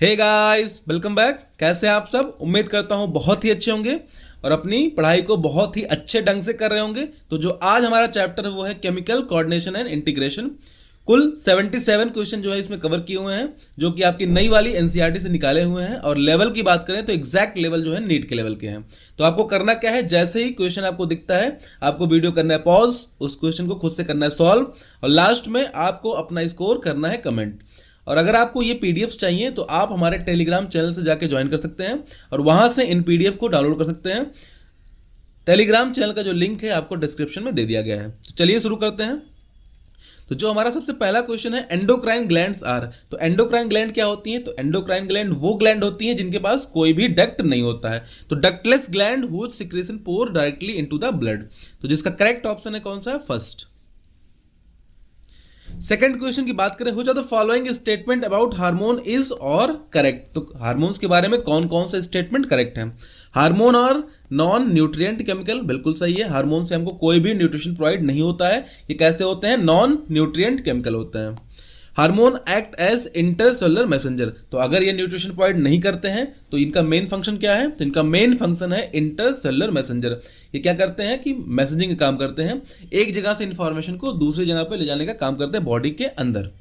Hey guys, welcome back. कैसे हैं आप सब? उम्मीद करता हूं बहुत ही अच्छे होंगे और अपनी पढ़ाई को बहुत ही अच्छे ढंग से कर रहे होंगे। तो जो आज हमारा चैप्टर है वो है केमिकल कोऑर्डिनेशन एंड इंटीग्रेशन। कुल 77 क्वेश्चन जो है इसमें कवर किए हुए हैं, जो कि आपकी नई वाली एनसीईआरटी से निकाले हुए हैं। और लेवल की बात करें तो एग्जैक्ट लेवल जो है नीट के लेवल के हैं। तो आपको करना क्या है, जैसे ही क्वेश्चन आपको दिखता है आपको वीडियो करना है पॉज, उस क्वेश्चन को खुद से करना है सॉल्व, और लास्ट में आपको अपना स्कोर करना है कमेंट। और अगर आपको ये पीडीएफ्स चाहिए तो आप हमारे टेलीग्राम चैनल से जाके ज्वाइन कर सकते हैं और वहां से इन पीडीएफ को डाउनलोड कर सकते हैं। टेलीग्राम चैनल का जो लिंक है आपको डिस्क्रिप्शन में दे दिया गया है। तो चलिए शुरू करते हैं। तो जो हमारा सबसे पहला क्वेश्चन है, एंडोक्राइन ग्लैंड्स आर। तो एंडोक्राइन ग्लैंड क्या होती हैं? तो एंडोक्राइन ग्लैंड वो ग्लैंड होती हैं जिनके पास कोई भी डक्ट नहीं होता है। तो ductless gland whose secretion pour directly into the blood. तो जिसका करेक्ट ऑप्शन है कौन सा है? फर्स्ट। सेकेंड क्वेश्चन की बात करें, which are the following statement about hormone is और करेक्ट। तो हार्मोन्स के बारे में कौन कौन से स्टेटमेंट करेक्ट है? हार्मोन और नॉन न्यूट्रिएंट केमिकल, बिल्कुल सही है। हार्मोन से हमको कोई भी न्यूट्रिशन प्रोवाइड नहीं होता है। ये कैसे होते हैं? नॉन न्यूट्रिएंट केमिकल होते हैं। Hormone act as intercellular messenger. तो अगर ये न्यूट्रिशन प्रोवाइड नहीं करते हैं तो इनका मेन फंक्शन क्या है? तो इनका मेन फंक्शन है इंटरसेलुलर मैसेंजर। ये क्या करते हैं कि मैसेजिंग का काम करते हैं, एक जगह से इंफॉर्मेशन को दूसरी जगह पे ले जाने का काम करते हैं बॉडी के अंदर।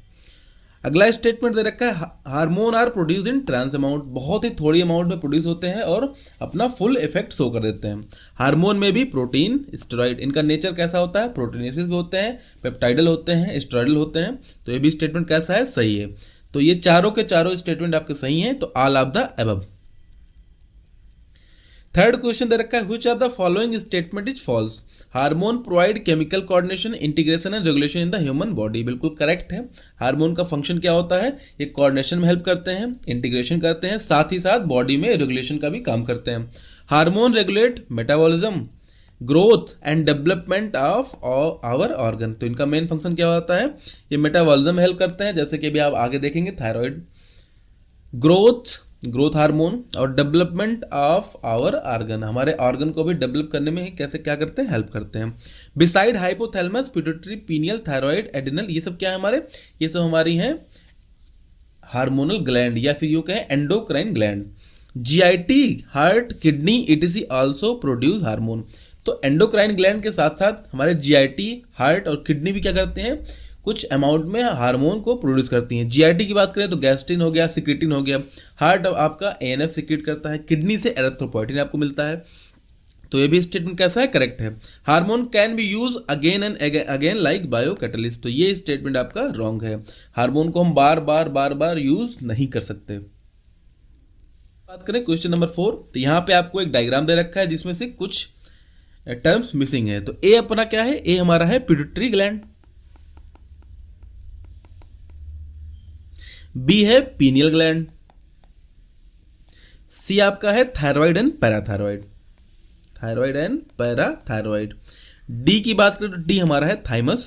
अगला स्टेटमेंट दे रखा है, hormone are produced in trace amount. बहुत ही थोड़ी अमाउंट में प्रोड्यूस होते हैं और अपना फुल इफेक्ट शो कर देते हैं। हार्मोन में भी प्रोटीन, स्टेरॉइड, इनका नेचर कैसा होता है? प्रोटीनेसिस भी होते हैं, पेप्टाइडल होते हैं, स्टेरॉइडल होते हैं। तो ये भी स्टेटमेंट कैसा है? सही है। तो ये चारों के चारों स्टेटमेंट आपके सही हैं। तो all of the above. Third question दे रखा है, which of the following statement is false. Hormone provide chemical coordination, integration and regulation in the human body. बिल्कुल करेक्ट है। हार्मोन का फंक्शन क्या होता है? ये कोऑर्डिनेशन में हेल्प करते हैं, इंटीग्रेशन करते हैं, साथ ही साथ बॉडी में रेगुलेशन का भी काम करते हैं। Hormone regulate metabolism, growth and development of our organ. तो इनका मेन फंक्शन क्या होता है? ये मेटाबॉलिज्म हेल्प करते हैं, जैसे कि अभी आप आगे देखेंगे थायराइड, ग्रोथ हार्मोन, और डेवलपमेंट ऑफ आवर ऑर्गन, हमारे ऑर्गन को भी डेवलप करने में कैसे क्या करते हैं? हेल्प करते हैं। Beside hypothalamus, pituitary, pineal, thyroid, adrenal, ये सब क्या है हमारे? ये सब हमारी हैं हार्मोनल ग्लैंड, या फिर यूं कहें endocrine gland. GIT, heart, kidney, ETC also produce hormone. तो एंडोक्राइन ग्लैंड के साथ साथ हमारे जीआईटी, हार्ट और किडनी भी क्या करते हैं? कुछ अमाउंट में हार्मोन को प्रोड्यूस करती हैं। जीआईटी की बात करें तो गैस्ट्रिन हो गया, सिक्रेटिन हो गया। हार्ट आपका एएनएफ सिक्रेट करता है, किडनी से एरिथ्रोपोइटिन आपको मिलता है। तो ये भी स्टेटमेंट कैसा है? करेक्ट है। Hormone can be use again and again like bio catalyst. तो ये स्टेटमेंट आपका रॉन्ग है। हार्मोन को हम बार बार यूज नहीं कर सकते। बात करें क्वेश्चन नंबर 4, तो यहाँ पे आपको एक डायग्राम दे रखा है जिसमें से कुछ टर्म्स मिसिंग है। तो ए अपना क्या है? ए हमारा है पिट्यूटरी ग्लैंड, बी है पीनियल ग्लैंड, सी आपका है thyroid and parathyroid, thyroid and parathyroid. D की बात करें तो डी हमारा है थाइमस।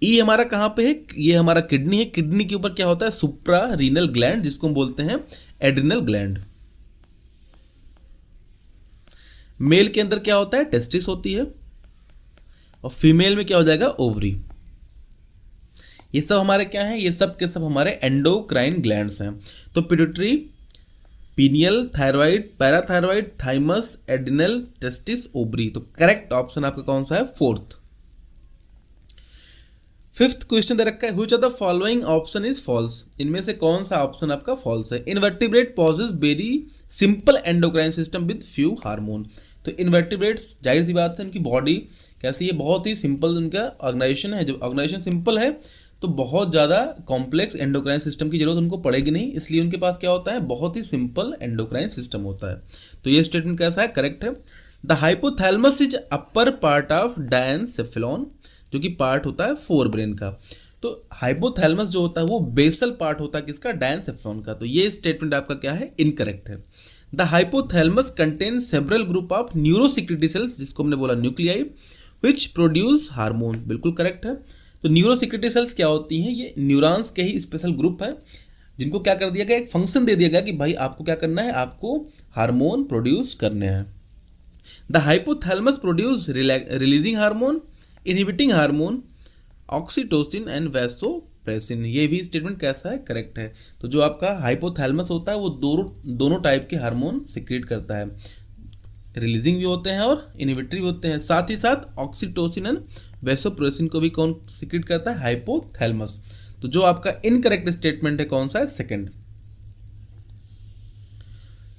ई हमारा कहां पे है? ये हमारा किडनी है। किडनी के ऊपर क्या होता है? सुप्रा रीनल ग्लैंड, जिसको हम बोलते हैं एड्रिनल ग्लैंड। मेल के अंदर क्या होता है? टेस्टिस होती है, और फीमेल में क्या हो जाएगा? ओवरी। ये सब हमारे क्या है? ये सब के सब हमारे एंडोक्राइन ग्लैंड्स हैं। तो pituitary, pineal, thyroid, parathyroid, thymus, adrenal, testis, ovary. तो करेक्ट ऑप्शन आपका कौन सा है? फोर्थ। फिफ्थ क्वेश्चन दे रखा है, which of the following option is false. इनमें से कौन सा ऑप्शन आपका फॉल्स है? Invertebrate possess very simple endocrine system with few hormone. तो इनवर्टिब्रेट्स, जाहिर सी बात है, उनकी बॉडी कैसी है? बहुत ही सिंपल उनका ऑर्गेनाइजेशन है। जब ऑर्गेनाइजेशन सिंपल है तो बहुत ज़्यादा कॉम्प्लेक्स एंडोक्राइन सिस्टम की जरूरत उनको पड़ेगी नहीं, इसलिए उनके पास क्या होता है? बहुत ही सिंपल एंडोक्राइन सिस्टम होता है। तो ये स्टेटमेंट कैसा है? करेक्ट है। The hypothalamus is upper part of diencephalon, जो कि पार्ट होता है फोर ब्रेन का। तो हाइपोथैलेमस जो होता है वो बेसल पार्ट होता है किसका? डायनसेफेलॉन का। तो ये स्टेटमेंट आपका क्या है? इनकरेक्ट है। The hypothalamus contain several group of neurosecretory cells, जिसको हमने बोला न्यूक्लियाई, विच प्रोड्यूस हार्मोन। बिल्कुल करेक्ट है। तो न्यूरोसिक्रेटरी सेल्स क्या होती हैं? ये न्यूरॉन्स के ही स्पेशल ग्रुप हैं, जिनको क्या कर दिया गया? एक फंक्शन दे दिया गया कि भाई आपको क्या करना है? आपको हार्मोन प्रोड्यूस करने हैं। The hypothalamus produce releasing hormone, inhibiting hormone, oxytocin and vasopressin. ये भी स्टेटमेंट कैसा है, करेक्ट है। तो जो आपका हाइपोथैलेमस होता है वो दोनों टाइप के हार्मोन सिक्रेट करता है, रिलीजिंग भी होते हैं और इनहिबिटरी भी होते हैं। साथ ही साथ ऑक्सीटोसिन एंड वैसोप्रेसिन को भी कौन सिक्रेट करता है, हाइपोथैलेमस। तो जो आपका इनकरेक्ट स्टेटमेंट है कौन सा है, सेकंड।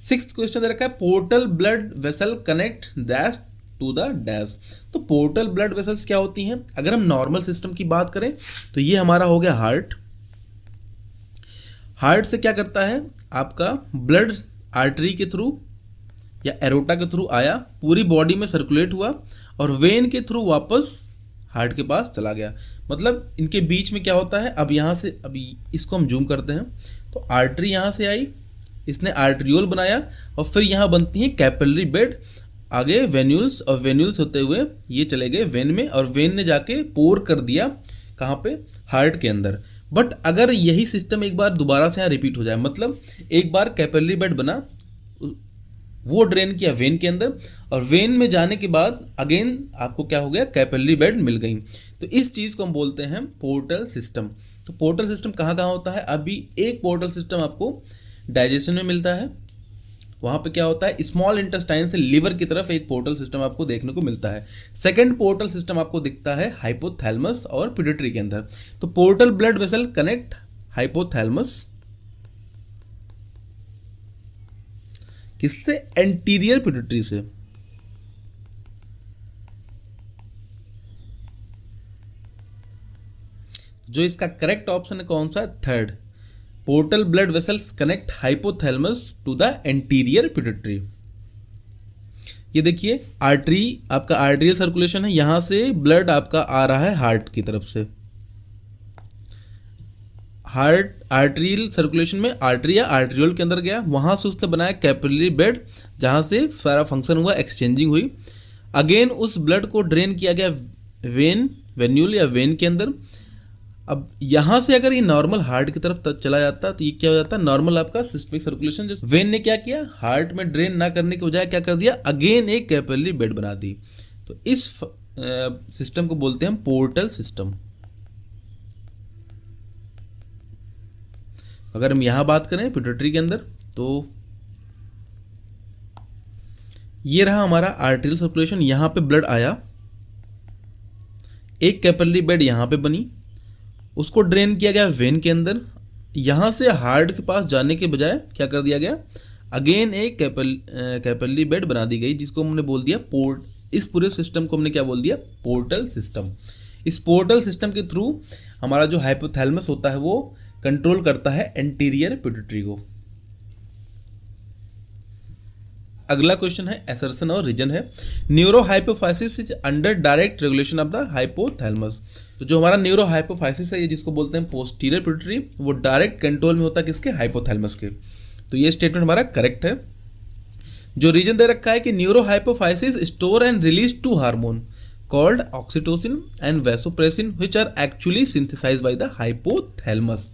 सिक्स्थ क्वेश्चन दे रखा है portal blood vessel connect dash to the dash. तो पोर्टल ब्लड वेसल्स क्या होती हैं? अगर हम नॉर्मल सिस्टम की बात करें तो ये हमारा हो गया हार्ट। हार्ट से क्या करता है, आपका ब्लड आर्टरी के थ्रू या एरोटा के थ्रू आया, पूरी बॉडी में सर्कुलेट हुआ और वेन के थ्रू वापस हार्ट के पास चला गया। मतलब इनके बीच में क्या होता है, अब यहाँ से, अभी इसको हम जूम करते हैं तो आर्टरी यहाँ से आई, इसने आर्ट्रियोल बनाया और फिर यहाँ बनती है कैपिलरी बेड, आगे वेन्यूल्स और वेन्यूल्स होते हुए ये चले गए वेन में और वेन ने जाके पोर कर दिया कहाँ पे, हार्ट के अंदर। बट अगर यही सिस्टम एक बार दोबारा से यहाँ रिपीट हो जाए, मतलब एक बार कैपिलरी बेड बना, वो ड्रेन किया वेन के अंदर और वेन में जाने के बाद अगेन आपको क्या हो गया, कैपिलरी बेड मिल गई। तो इस चीज़ को हम बोलते हैं पोर्टल सिस्टम। तो पोर्टल सिस्टम कहाँ कहाँ होता है, अभी एक पोर्टल सिस्टम आपको डाइजेशन में मिलता है, वहाँ पे क्या होता है, स्मॉल इंटेस्टाइन से लिवर की तरफ एक पोर्टल सिस्टम आपको देखने को मिलता है। सेकंड पोर्टल सिस्टम आपको दिखता है हाइपोथैलेमस और पिट्यूटरी के अंदर। तो portal blood vessel connect hypothalamus किससे, एंटीरियर पिट्यूटरी से। जो इसका करेक्ट ऑप्शन है कौन सा है, third. Portal blood vessels connect hypothalamus to the anterior pituitary. ये देखिए आर्टरी, आपका आर्टरियल सर्कुलेशन है, यहां से ब्लड आपका आ रहा है हार्ट की तरफ से। हार्ट आर्टरियल सर्कुलेशन में आर्टरी या आर्टरियोल के अंदर गया, वहां से उसने बनाया कैपिलरी बेड जहां से सारा फंक्शन हुआ, एक्सचेंजिंग हुई। अगेन उस ब्लड को ड्रेन किया गया वेन, वेन्यूल या वेन के अंदर। अब यहाँ से अगर ये नॉर्मल हार्ट की तरफ चला जाता तो ये क्या हो जाता, नॉर्मल आपका सिस्टमिक सर्कुलेशन। जो वेन ने क्या किया, हार्ट में ड्रेन ना करने के बजाय क्या कर दिया, अगेन एक कैपिलरी बेड बना दी। तो इस सिस्टम को बोलते हैं पोर्टल सिस्टम। अगर हम यहाँ बात करें पिट्यूटरी के अंदर तो ये रहा हमारा आर्टरियल सर्कुलेशन, यहाँ पे ब्लड आया, एक कैपिलरी बेड यहाँ पे बनी, उसको ड्रेन किया गया वेन के अंदर। यहाँ से हार्ट के पास जाने के बजाय क्या कर दिया गया, अगेन एक कैपिलरी बेड बना दी गई, जिसको हमने बोल दिया इस पूरे सिस्टम को हमने क्या बोल दिया, पोर्टल सिस्टम। इस पोर्टल सिस्टम के थ्रू हमारा जो हाइपोथैलेमस होता है वो कंट्रोल करता है एंटीरियर पिट्यूटरी को। अगला क्वेश्चन है असर्शन और रीजन है, neuro hypophysis is under direct regulation of the hypothalamus. तो जो हमारा न्यूरो हाइपोफाइसिस है, ये जिसको बोलते हैं पोस्टीरियर पिट्यूटरी, वो डायरेक्ट कंट्रोल में होता है किसके, हाइपोथैलेमस के। तो ये स्टेटमेंट हमारा करेक्ट है। जो रीजन दे रखा है कि neuro hypophysis store and release two hormone called oxytocin and vasopressin which are actually synthesised by the hypothalamus.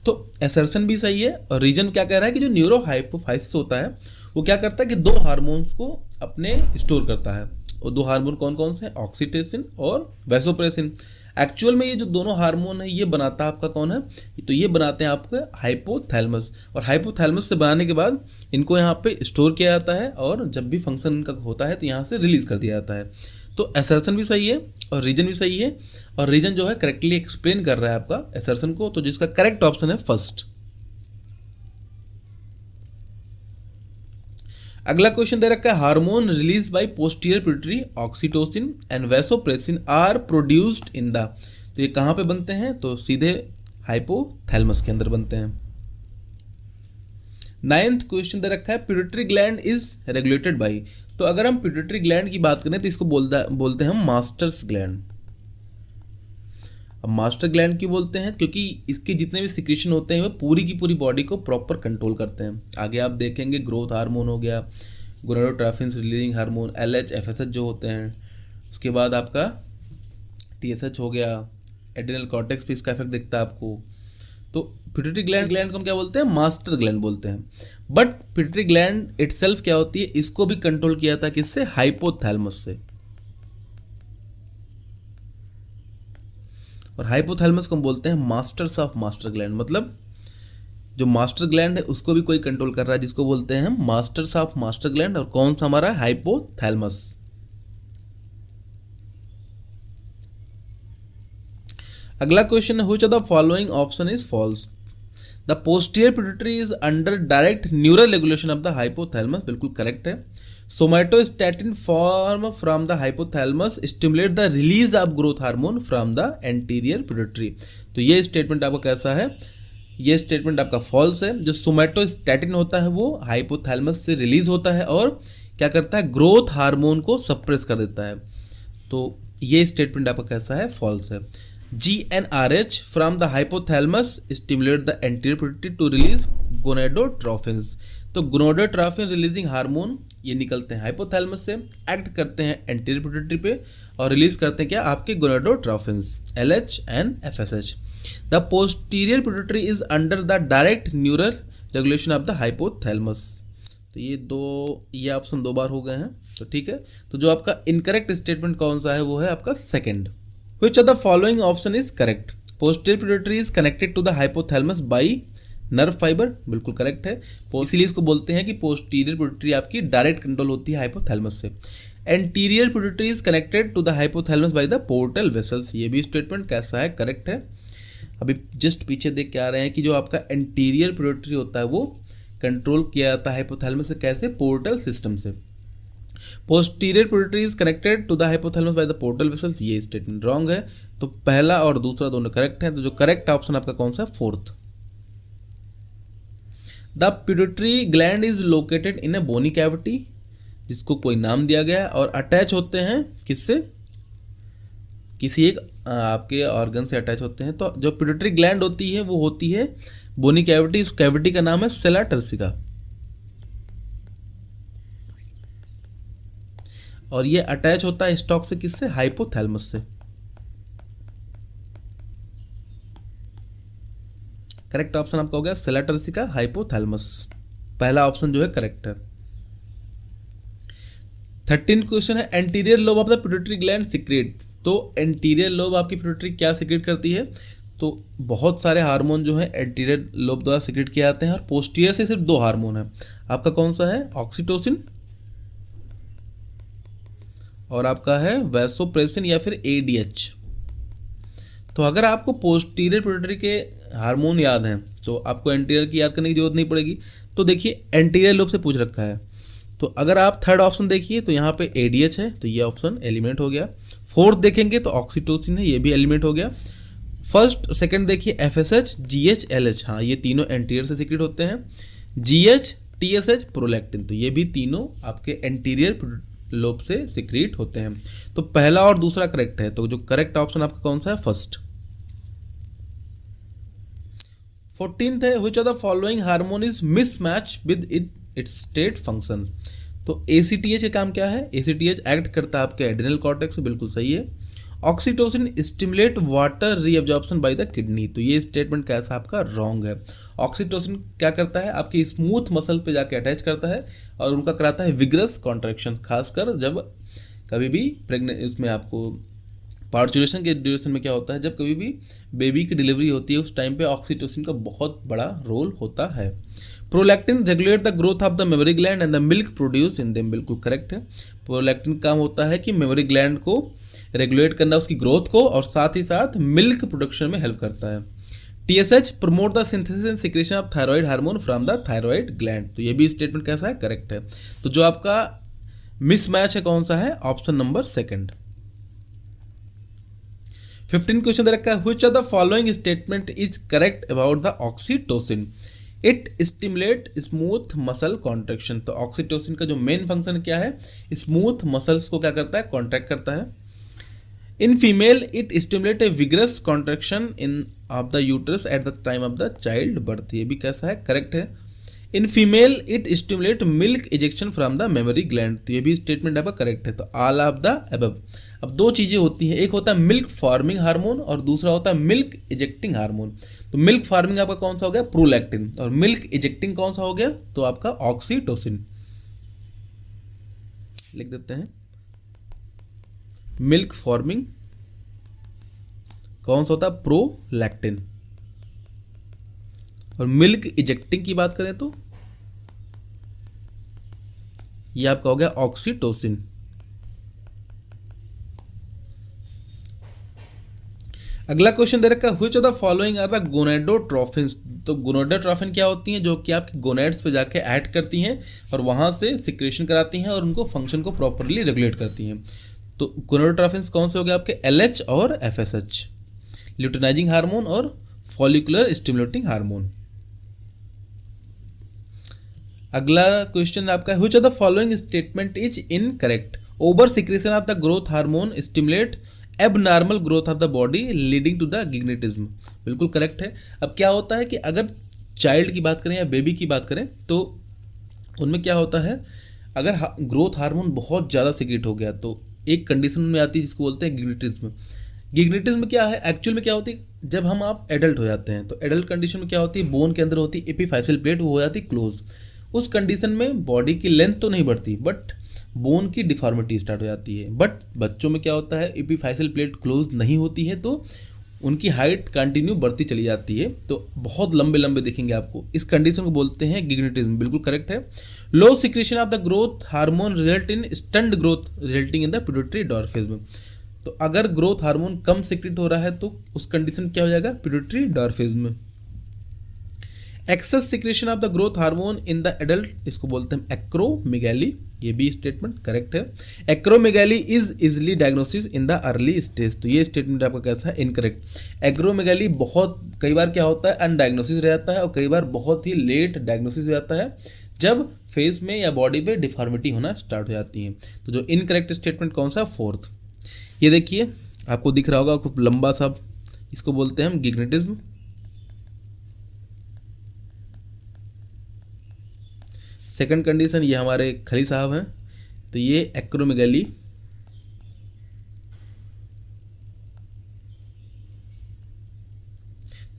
तो असर्शन भी सही है और रीजन क्या कह रहा है कि जो न्यूरो हाइपोफाइसिस होता है वो क्या करता है कि दो हार्मोन्स को अपने स्टोर करता है, और दो हार्मोन कौन कौन से हैं, ऑक्सीटोसिन और वैसोप्रेसिन। एक्चुअल में ये जो दोनों हार्मोन है ये बनाता है आपका कौन है, तो ये बनाते हैं आपका हाइपोथैलेमस, और हाइपोथैलेमस से बनाने के बाद इनको यहाँ पे स्टोर किया जाता है और जब भी फंक्शन इनका होता है तो यहाँ से रिलीज कर दिया जाता है। तो असर्शन भी सही है और रीजन भी सही है, और रीजन जो है करेक्टली एक्सप्लेन कर रहा है आपका असर्शन को, तो जिसका करेक्ट ऑप्शन है फर्स्ट। अगला क्वेश्चन दे रखा है hormone release by posterior pituitary oxytocin and vasopressin are produced in the. तो ये कहाँ पे बनते हैं, तो सीधे हाइपोथैलेमस के अंदर बनते हैं। नाइन्थ क्वेश्चन दे रखा है pituitary gland is regulated by. तो अगर हम पिट्यूटरी ग्लैंड की बात करें तो इसको बोलते हैं हम मास्टर्स ग्लैंड। अब मास्टर ग्लैंड क्यों बोलते हैं, क्योंकि इसके जितने भी सिक्रीशन होते हैं वो पूरी की पूरी बॉडी को प्रॉपर कंट्रोल करते हैं। आगे आप देखेंगे ग्रोथ हार्मोन हो गया, gonadotrophin releasing hormone, LH FSH जो होते हैं, उसके बाद आपका TSH हो गया, एड्रिनल कॉर्टेक्स पे इसका इफेक्ट दिखता है आपको। तो पिट्यूटरी ग्लैंड को हम क्या बोलते हैं, मास्टर ग्लैंड बोलते हैं। बट पिट्यूटरी ग्लैंड इटसेल्फ क्या होती है, इसको भी कंट्रोल किया था किससे, हाइपोथैलेमस से। और हाइपोथैलेमस को हम बोलते हैं मास्टर्स ऑफ मास्टर ग्लैंड, मतलब जो मास्टर ग्लैंड है उसको भी कोई कंट्रोल कर रहा है, जिसको बोलते हैं हम मास्टर्स ऑफ मास्टर ग्लैंड। और कौन सा हमारा हाइपोथैलेमस। अगला क्वेश्चन है which of the following option is false. The posterior pituitary is under direct neural regulation of the hypothalamus, बिल्कुल करेक्ट है। Somatostatin form from the hypothalamus stimulate the release of growth hormone from the anterior pituitary. तो ये statement आपका कैसा है, ये statement आपका false है। जो सोमैटोस्टैटिन होता है वो हाइपोथैलेमस से रिलीज होता है और क्या करता है, ग्रोथ हार्मोन को सप्रेस कर देता है। तो ये स्टेटमेंट आपका कैसा है, फॉल्स है। GnRH from the hypothalamus stimulate the anterior pituitary to release gonadotropins। तो गोनाडोट्रोफिन रिलीजिंग हार्मोन ये निकलते हैं हाइपोथैलेमस से, एक्ट करते हैं एंटीरियर पिट्यूटरी पे और रिलीज करते हैं क्या, आपके gonadotrophins LH and FSH। The posterior pituitary is under the direct neural regulation of the hypothalamus. तो ये ऑप्शन 2 बार हो गए हैं, तो ठीक है। तो जो आपका इनकरेक्ट स्टेटमेंट कौन सा है, वो है आपका second. Which of the following option is correct? Posterior pituitary is connected to the hypothalamus by nerve fiber, बिल्कुल करेक्ट है। इसीलिए इसको बोलते हैं कि पोस्टीरियर पिट्यूटरी आपकी डायरेक्ट कंट्रोल होती है हाइपोथैलेमस से। Anterior pituitary is connected to the hypothalamus by the portal vessels, ये भी स्टेटमेंट कैसा है, करेक्ट है। अभी जस्ट पीछे देख के आ रहे हैं कि जो आपका एंटीरियर पिट्यूटरी होता है वो कंट्रोल किया जाता है हाइपोथैलेमस से, कैसे, पोर्टल सिस्टम से। Posterior pituitary is connected to the hypothalamus by the portal vessels, ये स्टेटमेंट रॉन्ग है। तो पहला और दूसरा दोनों करेक्ट है। तो जो करेक्ट ऑप्शन आपका कौन सा है, fourth. The pituitary gland is located in a bony cavity, जिसको कोई नाम दिया गया और अटैच होते हैं किससे, किसी एक आपके ऑर्गन से अटैच होते हैं। तो जो पिट्यूटरी ग्लैंड होती है वो होती है बोनी कैविटी, इस कैविटी का नाम है सेला टर्सिका और ये अटैच होता है स्टॉक से, किससे, हाइपोथैलेमस से। करेक्ट ऑप्शन आपका हो गया सेला टर्सिका, हाइपोथैलेमस, पहला ऑप्शन जो है करेक्ट है। 13 क्वेश्चन है anterior lobe of the pituitary gland secret. तो एंटीरियर लोब आपकी पिट्यूटरी क्या सीक्रेट करती है, तो बहुत सारे हार्मोन जो है एंटीरियर लोब द्वारा सीक्रेट किए जाते हैं और पोस्टीरियर से सिर्फ 2 हार्मोन है। आपका कौन सा है, ऑक्सीटोसिन और आपका है वैसोप्रेसिन या फिर ADH। तो अगर आपको पोस्टीरियर पिट्यूटरी के हार्मोन याद हैं तो आपको एंटीरियर की याद करने की जरूरत नहीं पड़ेगी। तो देखिए एंटीरियर लोब से पूछ रखा है, तो अगर आप थर्ड ऑप्शन देखिए तो यहाँ पे ADH है, तो ये ऑप्शन एलिमिनेट हो गया। फोर्थ देखेंगे तो ऑक्सीटोसिन है, ये भी एलिमिनेट हो गया। फर्स्ट सेकंड देखिए FSH GH LH, हाँ ये तीनों एंटीरियर से सीक्रेट होते हैं। GH TSH प्रोलैक्टिन, तो ये भी तीनों आपके एंटीरियर लोब से सीक्रेट होते हैं। तो पहला और दूसरा करेक्ट है, तो जो करेक्ट ऑप्शन आपका कौन सा है, फर्स्ट। 14th है which of the following hormone is mismatch with its state function. तो ACTH का काम क्या है, ACTH एक्ट करता है आपके एड्रिनल कॉर्टेक्स से, बिल्कुल सही है। Oxytocin stimulate water reabsorption by the kidney, तो ये स्टेटमेंट कैसा आपका रॉन्ग है। ऑक्सीटोसिन क्या करता है, आपकी स्मूथ मसल पे जाके अटैच करता है और उनका कराता है विग्रस कॉन्ट्रैक्शन, खासकर जब कभी भी प्रेग्नेंट इसमें आपको पार्चुरेशन के ड्यूरेशन में क्या होता है, जब कभी भी बेबी की डिलीवरी होती है उस टाइम पे ऑक्सीटोसिन का बहुत बड़ा रोल होता है। Prolactin regulate the growth of the memory gland and the milk produce in them, बिल्कुल करेक्ट है। प्रोलैक्टिन काम होता है कि मेमोरी ग्लैंड को रेगुलेट करना, उसकी ग्रोथ को, और साथ ही साथ मिल्क प्रोडक्शन में हेल्प करता है। TSH promote the synthesis and secretion of thyroid hormone from the thyroid gland, तो ये भी स्टेटमेंट कैसा है, करेक्ट है। तो जो आपका मिसमैच है कौन सा है, ऑप्शन नंबर सेकंड। 15 क्वेश्चन दे रखा है which of the following statement is correct about the oxytocin. It stimulate smooth muscle contraction, तो ऑक्सीटोसिन का जो मेन फंक्शन क्या है, स्मूथ मसल्स को क्या करता है, कॉन्ट्रैक्ट करता है। In female it stimulate A vigorous contraction in of the uterus at the time of the child birth, ये भी कैसा है, करेक्ट है। In female it stimulate milk ejection from the memory gland, तो ये भी स्टेटमेंट आपका करेक्ट है। तो ऑल ऑफ द अबव। अब 2 चीजें होती हैं, एक होता है मिल्क फॉर्मिंग हार्मोन और दूसरा होता है मिल्क इजेक्टिंग हार्मोन। तो मिल्क फॉर्मिंग आपका कौन सा हो गया, प्रोलैक्टिन, और मिल्क इजेक्टिंग कौन सा हो गया, तो आपका ऑक्सीटोसिन। लिख देते हैं मिल्क फॉर्मिंग कौन सा होता है? प्रोलैक्टिन। और मिल्क इजेक्टिंग की बात करें तो ये आपका हो गया ऑक्सीटोसिन। अगला क्वेश्चन दे रखा है which of the following are the gonadotrophins. तो गोनेडोट्रोफिन क्या होती हैं? जो कि आपके गोनेड्स पे जाके ऐड करती हैं और वहां से सिक्रेशन कराती हैं और उनको फंक्शन को प्रॉपरली रेगुलेट करती हैं। तो गोनेडोट्रोफिन्स कौन से हो गए आपके? LH और FSH, ल्यूटिनाइजिंग हार्मोन और फॉलिकुलर स्टिमुलेटिंग हार्मोन। अगला क्वेश्चन आपका which of the following statement is incorrect. Over secretion of the growth hormone stimulate abnormal growth of the body leading to the gigantism. बिल्कुल correct है। अब क्या होता है कि अगर चाइल्ड की बात करें या बेबी की बात करें तो उनमें क्या होता है, अगर ग्रोथ हार्मोन बहुत ज़्यादा सिक्रेट हो गया तो एक कंडीशन में आती है जिसको बोलते हैं गिग्नेटिज्म। गिग्नेटिज्म क्या है? एक्चुअल में क्या होती है, जब हम आप एडल्ट हो जाते हैं तो एडल्ट कंडीशन में क्या होती है, बोन के अंदर होती है एपिफाइसियल प्लेट, वो हो जाती है क्लोज। उस कंडीशन में बॉडी की लेंथ तो नहीं बढ़ती बट बोन की डिफॉर्मिटी स्टार्ट हो जाती है। बट बच्चों में क्या होता है, एपिफाइसियल प्लेट क्लोज नहीं होती है तो उनकी हाइट कंटिन्यू बढ़ती चली जाती है, तो बहुत लंबे लंबे दिखेंगे आपको। इस कंडीशन को बोलते हैं गिग्नेटिज्म। बिल्कुल करेक्ट है। Low secretion of the growth hormone result in stunt growth resulting in the pituitary dwarfism. तो अगर ग्रोथ हार्मोन कम सिक्रेट हो रहा है तो उस कंडीशन क्या हो जाएगा? Pituitary dwarfism. Excess secretion of the growth hormone in the adult, इसको बोलते हैं एक्रोमेगाली। ये भी स्टेटमेंट करेक्ट है। Acromegaly is easily diagnosis in the early stage. तो ये स्टेटमेंट आपका कैसा है? इनकरेक्ट। एक्रोमेगाली बहुत कई बार क्या होता है, अनडायग्नोसिस रह जाता है और कई बार बहुत ही लेट डायग्नोसिस हो जाता है जब फेस में या बॉडी पे डिफॉर्मिटी होना स्टार्ट हो जाती है। तो जो इनकरेक्ट स्टेटमेंट कौन सा? फोर्थ। ये देखिए आपको दिख रहा होगा खूब लंबा सा, इसको बोलते हैं हम गिग्नेटिज्म। सेकंड कंडीशन ये हमारे खली साहब हैं, तो ये एक्रोमेगाली।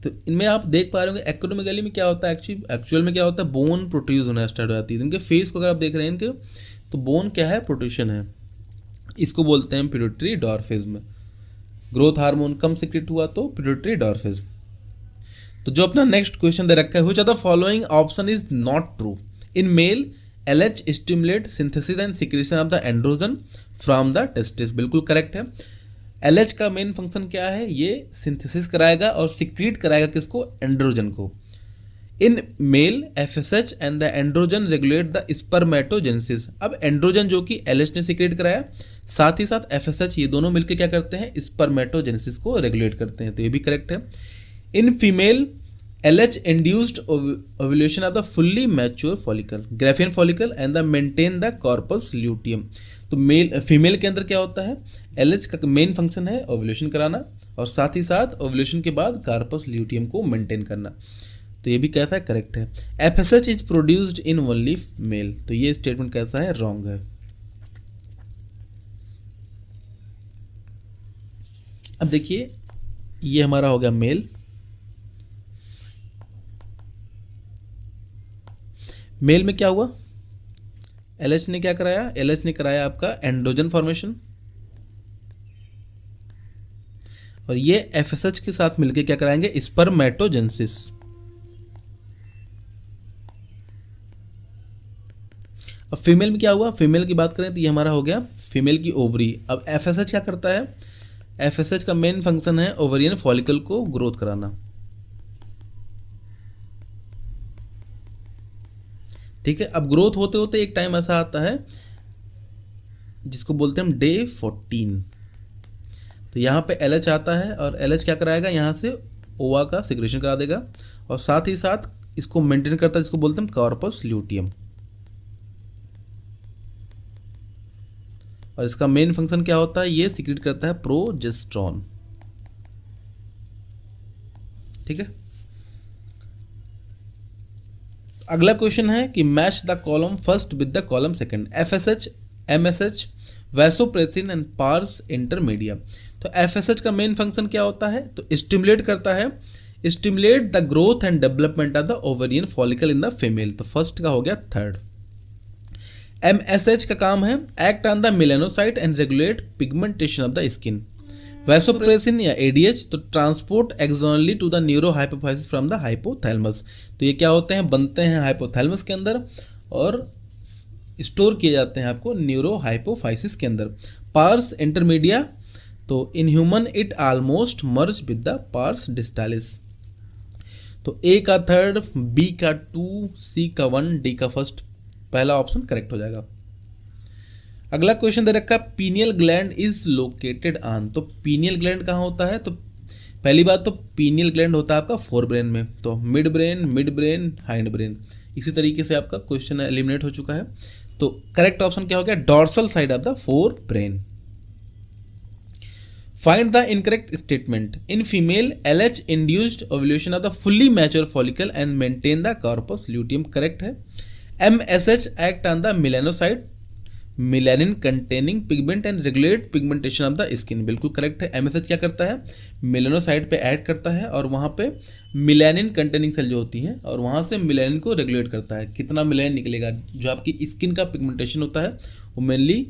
तो इनमें आप देख पा रहे होंगे एक्रोमेगाली में क्या होता है, एक्चुअल में क्या होता है, बोन प्रोट्रूज होना स्टार्ट हो जाती है। इनके फेस को अगर आप देख रहे हैं इनके, तो बोन क्या है? प्रोट्रूशन है। इसको बोलते हैं पिट्यूटरी डॉर्फिज्म। ग्रोथ हार्मोन कम सिक्रेट हुआ तो पिट्यूटरी डॉर्फिज्म। तो जो अपना नेक्स्ट क्वेश्चन दे रखा है which of the following option is not true. In male, LH stimulate synthesis and secretion of the androgen from the testes। बिल्कुल करेक्ट है। LH का मेन फंक्शन क्या है? ये सिंथेसिस कराएगा और सिक्रीट कराएगा किसको? एंड्रोजन को। In male FSH and the androgen regulate the spermatogenesis. अब एंड्रोजन जो कि LH ने सिक्रेट कराया, साथ ही साथ FSH, ये दोनों मिलकर क्या करते हैं? स्पर्मेटोजेनेसिस को रेगुलेट करते हैं। तो ये भी करेक्ट है। In female LH induced ovulation of the fully mature follicle, Graafian follicle and the maintain the corpus luteum। तो मेल फीमेल के अंदर क्या होता है? LH का मेन फंक्शन है ओव्यूलेशन कराना और साथ ही साथ ओव्यूलेशन के बाद कार्पस ल्यूटियम को मेंटेन करना। तो ये भी कैसा है? करेक्ट है। FSH is produced in only mail. तो ये स्टेटमेंट कैसा है? रॉन्ग है। अब देखिए ये हमारा हो गया मेल। मेल में क्या हुआ? LH ने क्या कराया? LH ने कराया आपका एंड्रोजन फॉर्मेशन और ये FSH के साथ मिलकर क्या कराएंगे? स्पर्मेटोजेनेसिस। अब फीमेल में क्या हुआ? फीमेल की बात करें तो ये हमारा हो गया फीमेल की ओवरी। अब FSH क्या करता है? FSH का मेन फंक्शन है ओवरियन फॉलिकल को ग्रोथ कराना। ठीक है। अब ग्रोथ होते होते एक टाइम ऐसा आता है जिसको बोलते हैं हम डे 14। तो यहाँ पे LH आता है और LH क्या कराएगा? यहाँ से ओवा का सिक्रेशन करा देगा और साथ ही साथ इसको मेंटेन करता है, जिसको बोलते हैं कॉर्पस ल्यूटियम। और इसका मेन फंक्शन क्या होता है? ये सीक्रेट करता है प्रोजेस्टेरॉन। ठीक है। अगला क्वेश्चन है कि match the column first with the column second. FSH, MSH, vasopressin and parse intermedia. तो FSH का मेन फंक्शन क्या होता है? तो स्टिमुलेट करता है, stimulate the growth and development of the ovarian follicle in the female. तो फर्स्ट का हो गया थर्ड। MSH का काम है act on the melanocyte and regulate pigmentation of the skin. Vasopressin या एडीएच, तो transport एक्सोनली to the neuro hypophysis from the hypothalamus. तो ये क्या होते हैं, बनते हैं हाइपोथैलेमस के अंदर और स्टोर किए जाते हैं आपको न्यूरो हाइपोफाइसिस के अंदर। पार्स इंटरमीडिया, तो in human it almost merge with the pars distalis. तो ए का थर्ड, बी का 2, सी का 1, डी का फर्स्ट, पहला ऑप्शन करेक्ट हो जाएगा। अगला क्वेश्चन दे रखा है pineal gland is located on. तो पीनियल ग्लैंड कहाँ होता है, तो पहली बात तो पीनियल ग्लैंड होता है आपका फोर ब्रेन में, तो मिड ब्रेन हाइंड ब्रेन। इसी तरीके से आपका क्वेश्चन एलिमिनेट हो चुका है। तो करेक्ट ऑप्शन क्या हो गया, dorsal side of the fore brain. Find the incorrect statement. In female LH induced ovulation of the fully mature follicle and maintain the corpus luteum, correct है। MSH act on the melanocyte melanin containing pigment and regulate pigmentation of the skin, बिल्कुल correct है। MSH क्या करता है, melanocyte पे add करता है और वहाँ पे मिलानिन कंटेनिंग सेल जो होती हैं और वहाँ से मिलानिन को रेगुलेट करता है। कितना मिलानिन निकलेगा, जो आपकी स्किन का पिगमेंटेशन होता है वो मेनली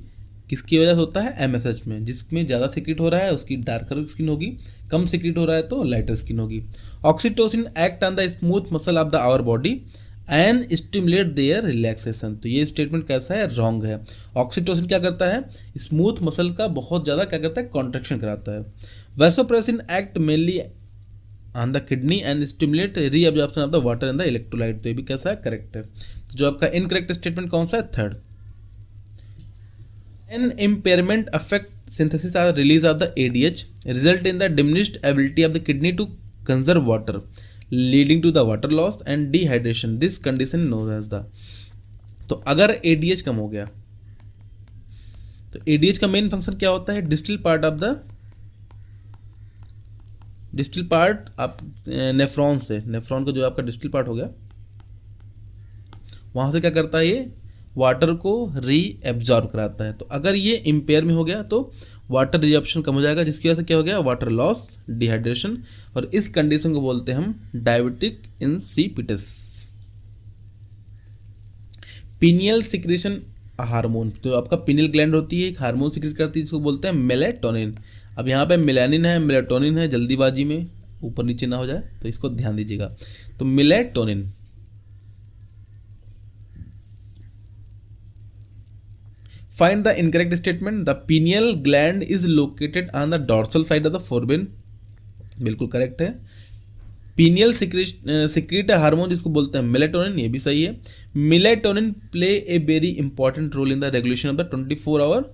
किसकी वजह से होता है, MSH में। जिसमें ज़्यादा सिक्रेट हो रहा है उसकी डार्कर स्किन होगी, कम सिक्रेट हो रहा है तो लाइटर स्किन होगी। Oxytocin act on the smooth muscle of the our body and stimulate their relaxation. तो ये स्टेटमेंट कैसा है, रॉन्ग है। ऑक्सीटोसिन क्या करता है, स्मूथ मसल का बहुत ज़्यादा क्या करता है, कॉन्ट्रैक्शन कराता है। Vasopressin act mainly on the kidney and stimulate reabsorption of the water and the electrolyte. तो ये भी कैसा है, करेक्ट है। तो जो आपका इनकरेक्ट स्टेटमेंट कौन सा है, third. An impairment affect synthesis और release of the ADH result in the diminished ability of the kidney to conserve water leading to the water loss and dehydration, this condition known as the. तो अगर ADH कम हो गया तो ADH का main function क्या होता है, distal part आप नेफ्रॉन से, नेफ्रॉन का जो आपका डिस्टल पार्ट हो गया वहां से क्या करता है, ये वाटर को रीएब्जॉर्ब कराता है। तो अगर ये इम्पेयर में हो गया तो वाटर रिजॉर्प्शन कम हो जाएगा, जिसकी वजह से क्या हो गया, वाटर लॉस, डिहाइड्रेशन, और इस कंडीशन को बोलते हैं हम diabetic insipidus. Pineal secretion hormone, तो आपका पीनियल ग्लैंड होती है, एक हार्मोन सिक्रेट करती है जिसको बोलते हैं मेलेटोनिन। अब यहाँ पे मेलानिन है, मेलेटोनिन है, जल्दीबाजी में ऊपर नीचे ना हो जाए तो इसको ध्यान दीजिएगा। तो melatonin. Find the incorrect statement. The pineal gland is located on the dorsal side of the forebrain. बिल्कुल करेक्ट है। पीनियल सिक्रेट हार्मोन जिसको बोलते हैं मेलेटोनिन, ये भी सही है। Melatonin play a very important role in the regulation of the 24 hour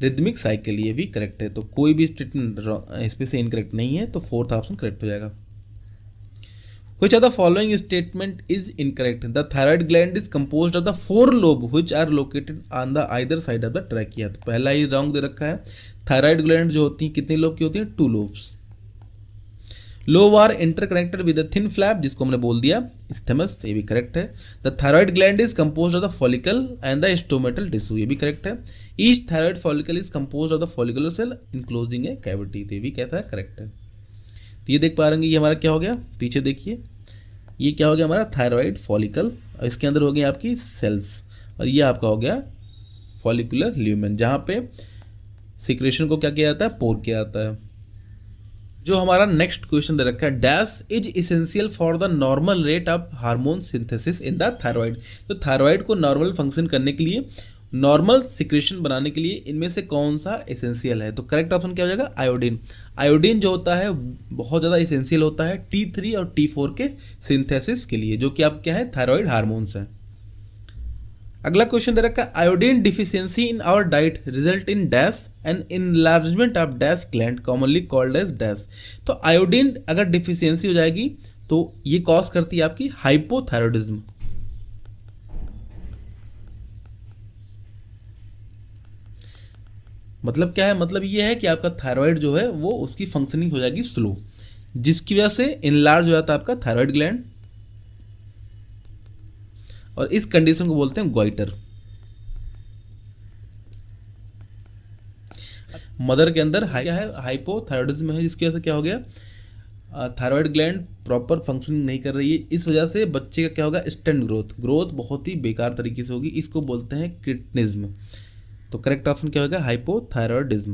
rhythmic cycle, ये भी करेक्ट है। तो कोई भी स्टेटमेंट इसमें से इनकरेक्ट नहीं है, तो फोर्थ ऑप्शन करेक्ट हो जाएगा। Which of the following statement is incorrect? The thyroid gland is composed of the 4 lobes which are located on the either side of the trachea। तो पहला ही रॉन्ग दे रखा है। थायराइड ग्लैंड जो होती है कितने लोब की होती है, 2 lobes. Lobe are interconnected with a thin flap, जिसको हमने बोल दिया स्थैमस, ये भी करेक्ट है। The thyroid gland is composed of the follicle and the stromal tissue, ये भी करेक्ट है। Each thyroid follicle is composed of the follicular cell enclosing a cavity, तो ये भी कैसा है, करेक्ट है। तो ये देख पा रहे हैं, ये हमारा क्या हो गया, पीछे देखिए, ये क्या हो गया हमारा थायराइड फॉलिकल, और इसके अंदर हो गई आपकी सेल्स, और ये आपका हो गया फॉलिकुलर ल्यूमेन, जहाँ पे सिक्रेशन को क्या किया जाता है, पोर किया जाता है। जो हमारा नेक्स्ट क्वेश्चन दे रखा है, dash is essential for the normal rate of hormone synthesis in the thyroid. तो थायराइड को नॉर्मल फंक्शन करने के लिए, नॉर्मल सिक्रेशन बनाने के लिए इनमें से कौन सा एसेंशियल है, तो करेक्ट ऑप्शन क्या हो जाएगा, आयोडीन। आयोडीन जो होता है बहुत ज़्यादा एसेंशियल होता है T3 और T4 के सिंथेसिस के लिए, जो कि आप क्या है, थायराइड हार्मोन्स हैं। अगला क्वेश्चन दे रखा है, iodine deficiency in our diet result in dash and enlargement of dash gland commonly called as dash. तो आयोडीन अगर डिफिशियंसी हो जाएगी तो ये कॉज करती है आपकी हाइपोथायरॉयडिज्म। मतलब क्या है, मतलब ये है कि आपका थायराइड जो है वो उसकी फंक्शनिंग हो जाएगी स्लो, जिसकी वजह से इनलार्ज हो जाता है आपका थायराइड ग्लैंड, और इस कंडीशन को बोलते हैं गोइटर। मदर के अंदर क्या है, हाइपोथायरॉयडिज्म है, जिसकी वजह से क्या हो गया, थायराइड ग्लैंड प्रॉपर फंक्शनिंग नहीं कर रही है, इस वजह से बच्चे का क्या होगा, स्टंट ग्रोथ बहुत ही बेकार तरीके से होगी, इसको बोलते हैं क्रिटिनिज्म। तो करेक्ट ऑप्शन क्या होगा, हाइपोथायरॉयडिज्म।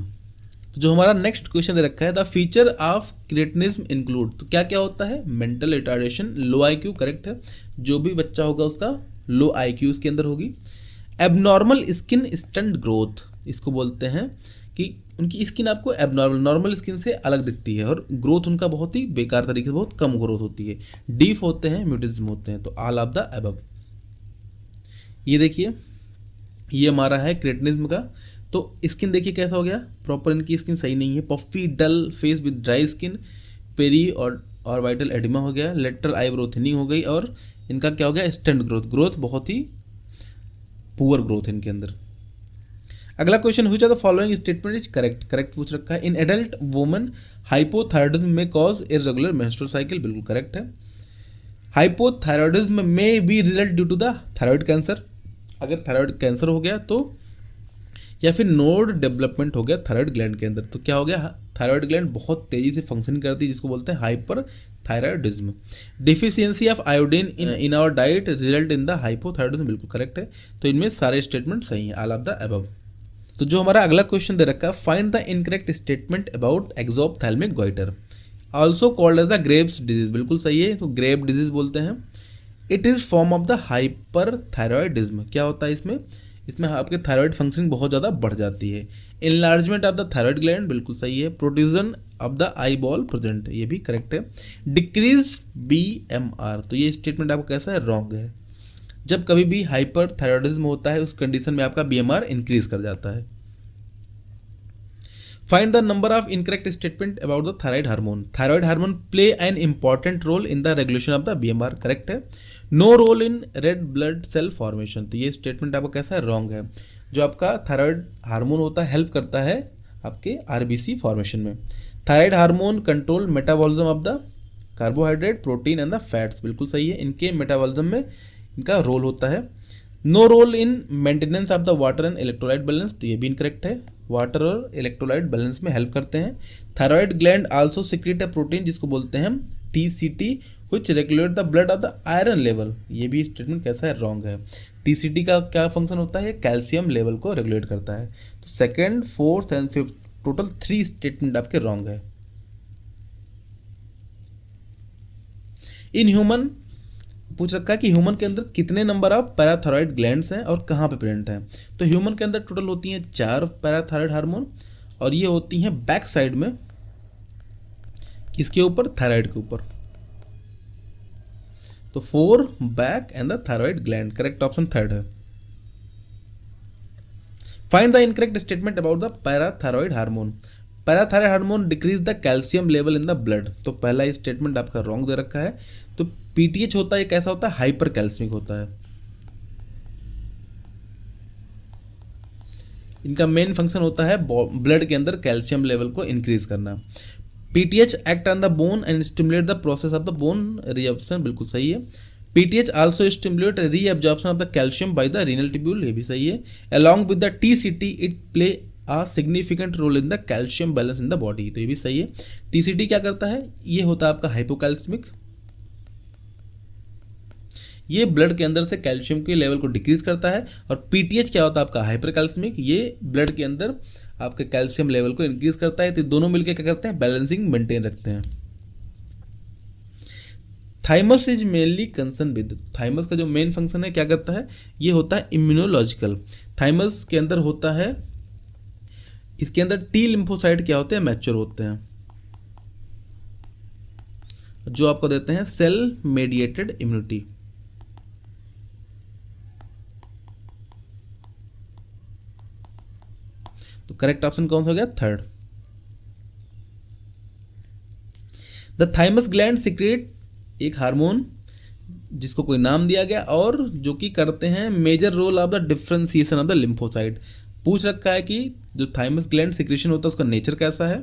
तो जो हमारा नेक्स्ट क्वेश्चन दे रखा है, द फीचर ऑफ क्रिएटिनिज्म इंक्लूड, तो क्या क्या होता है, मेंटल रिटार्डेशन, लो आईक्यू, करेक्ट है, जो भी बच्चा होगा उसका लो आईक्यू उसके अंदर होगी। एबनॉर्मल स्किन स्टंट ग्रोथ, इसको बोलते हैं कि उनकी स्किन आपको एबनॉर्मल नॉर्मल स्किन से अलग दिखती है और ग्रोथ उनका बहुत ही बेकार तरीके से, बहुत कम ग्रोथ होती है। डीफ होते हैं, म्यूटिज्म होते हैं, तो ऑल ऑफ द अबव। ये देखिए, ये हमारा है क्रेटिनिज्म का। तो स्किन देखिए कैसा हो गया, प्रॉपर इनकी स्किन सही नहीं है, puffy dull face with dry skin, periorbital edema हो गया, लेटरल आईब्रो थिनिंग हो गई, और इनका क्या हो गया, स्टंट ग्रोथ, ग्रोथ बहुत ही पुअर ग्रोथ इनके अंदर। अगला question, which of the following statement is correct, correct पूछ रखा है। इन एडल्ट वुमन हाइपोथायरॉयडिज्म में कॉज इरेगुलर मेंस्ट्रुअल साइकिल, बिल्कुल करेक्ट है। हाइपोथायरॉयडिज्म में be result due to the thyroid cancer, अगर थायराइड कैंसर हो गया तो, या फिर नोड डेवलपमेंट हो गया थायराइड ग्लैंड के अंदर, तो क्या हो गया, थायराइड ग्लैंड बहुत तेजी से फंक्शन करती है, जिसको बोलते हैं hyper thyroidism. Deficiency of iodine in our diet result in the hypothyroidism, बिल्कुल करेक्ट है। तो इनमें सारे स्टेटमेंट सही हैं, ऑल ऑफ द अबव। तो जो हमारा अगला क्वेश्चन दे रखा है, find the incorrect statement about exophthalmic goitre, also called as the Graves disease, बिल्कुल सही है, तो ग्रेव डिजीज बोलते हैं। It is form of the hyperthyroidism, क्या होता है इसमें, इसमें आपके थायराइड फंक्शनिंग बहुत ज़्यादा बढ़ जाती है। Enlargement of the thyroid gland, बिल्कुल सही है। Protrusion of the eye ball present, ये भी करेक्ट है। डिक्रीज BMR, तो ये स्टेटमेंट आपका कैसा है, रॉन्ग है। जब कभी भी हाइपर थायराइडिज्म होता है उस कंडीशन में आपका BMR इंक्रीज कर जाता है। Find the number of incorrect statement about the thyroid hormone, thyroid hormone play an important role in the regulation of the BMR, correct है। No role in red blood cell formation, तो ये statement आपका कैसा है, wrong है। जो आपका thyroid hormone होता है हेल्प करता है आपके RBC फॉर्मेशन में। Thyroid hormone control metabolism of the carbohydrate, protein and the fats, बिल्कुल सही है, इनके मेटाबॉलिज्म में इनका रोल होता है। No role in maintenance of the water and electrolyte balance, तो ये भी इनकरेक्ट है, वाटर और इलेक्ट्रोलाइट बैलेंस में हेल्प करते हैं। Thyroid gland also secret a protein जिसको बोलते हैं TCT which regulate the blood of the iron level, ये भी स्टेटमेंट कैसा है, रॉन्ग है। TCT का क्या फंक्शन होता है, कैल्शियम लेवल को रेगुलेट करता है। तो second, fourth and fifth total 3 statement आपके रॉन्ग है। इन ह्यूमन पूछ रखा है कि ह्यूमन के अंदर कितने नंबर ऑफ पैराथायरॉयड ग्लैंड्स हैं और कहाँ पे प्रेजेंट हैं। तो ह्यूमन के अंदर टोटल होती हैं 4 पैराथायरॉयड हार्मोन, और ये होती हैं बैक साइड में, किसके ऊपर, थायराइड के ऊपर। तो 4 back and the thyroid gland, correct option third है। Find the incorrect statement about the parathyroid hormone, parathyroid hormone decrease the calcium level in the blood, तो पहला स्टेटमेंट आपका रॉन्ग दे रखा है। तो PTH होता है, कैसा होता है, हाइपर कैल्सियमिक होता है। इनका मेन फंक्शन होता है ब्लड के अंदर कैल्शियम लेवल को इंक्रीज करना। PTH act on the bone and stimulate the process of the bone reabsorption, बिल्कुल सही है। PTH also stimulate reabsorption of the calcium by the renal tubule, ये भी सही है। Along with the TCT it play a significant role in the calcium balance in the body, तो ये भी सही है। TCT क्या करता है, ये होता है आपका हाइपोकैल्सिमिक, ये ब्लड के अंदर से कैल्शियम के लेवल को डिक्रीज करता है। और PTH क्या होता है आपका हाइपरकैल्सिमिक, ये ब्लड के अंदर आपके कैल्शियम लेवल को इंक्रीज करता है। तो दोनों मिलकर क्या करते हैं, बैलेंसिंग मेंटेन रखते हैं। Thymus is mainly concern with, thymus का जो मेन फंक्शन है क्या करता है, ये होता है इम्यूनोलॉजिकल। थाइमस के अंदर होता है, इसके अंदर T लिम्फोसाइट क्या होते हैं, मैच्योर होते हैं, जो आपको देते हैं सेल मेडिएटेड इम्यूनिटी। तो करेक्ट ऑप्शन कौन सा हो गया, third. The thymus gland secret एक हार्मोन जिसको कोई नाम दिया गया और जो कि करते हैं major role of the differentiation of the lymphocyte. पूछ रखा है कि जो थाइमस ग्लैंड सिक्रेशन होता है उसका नेचर कैसा है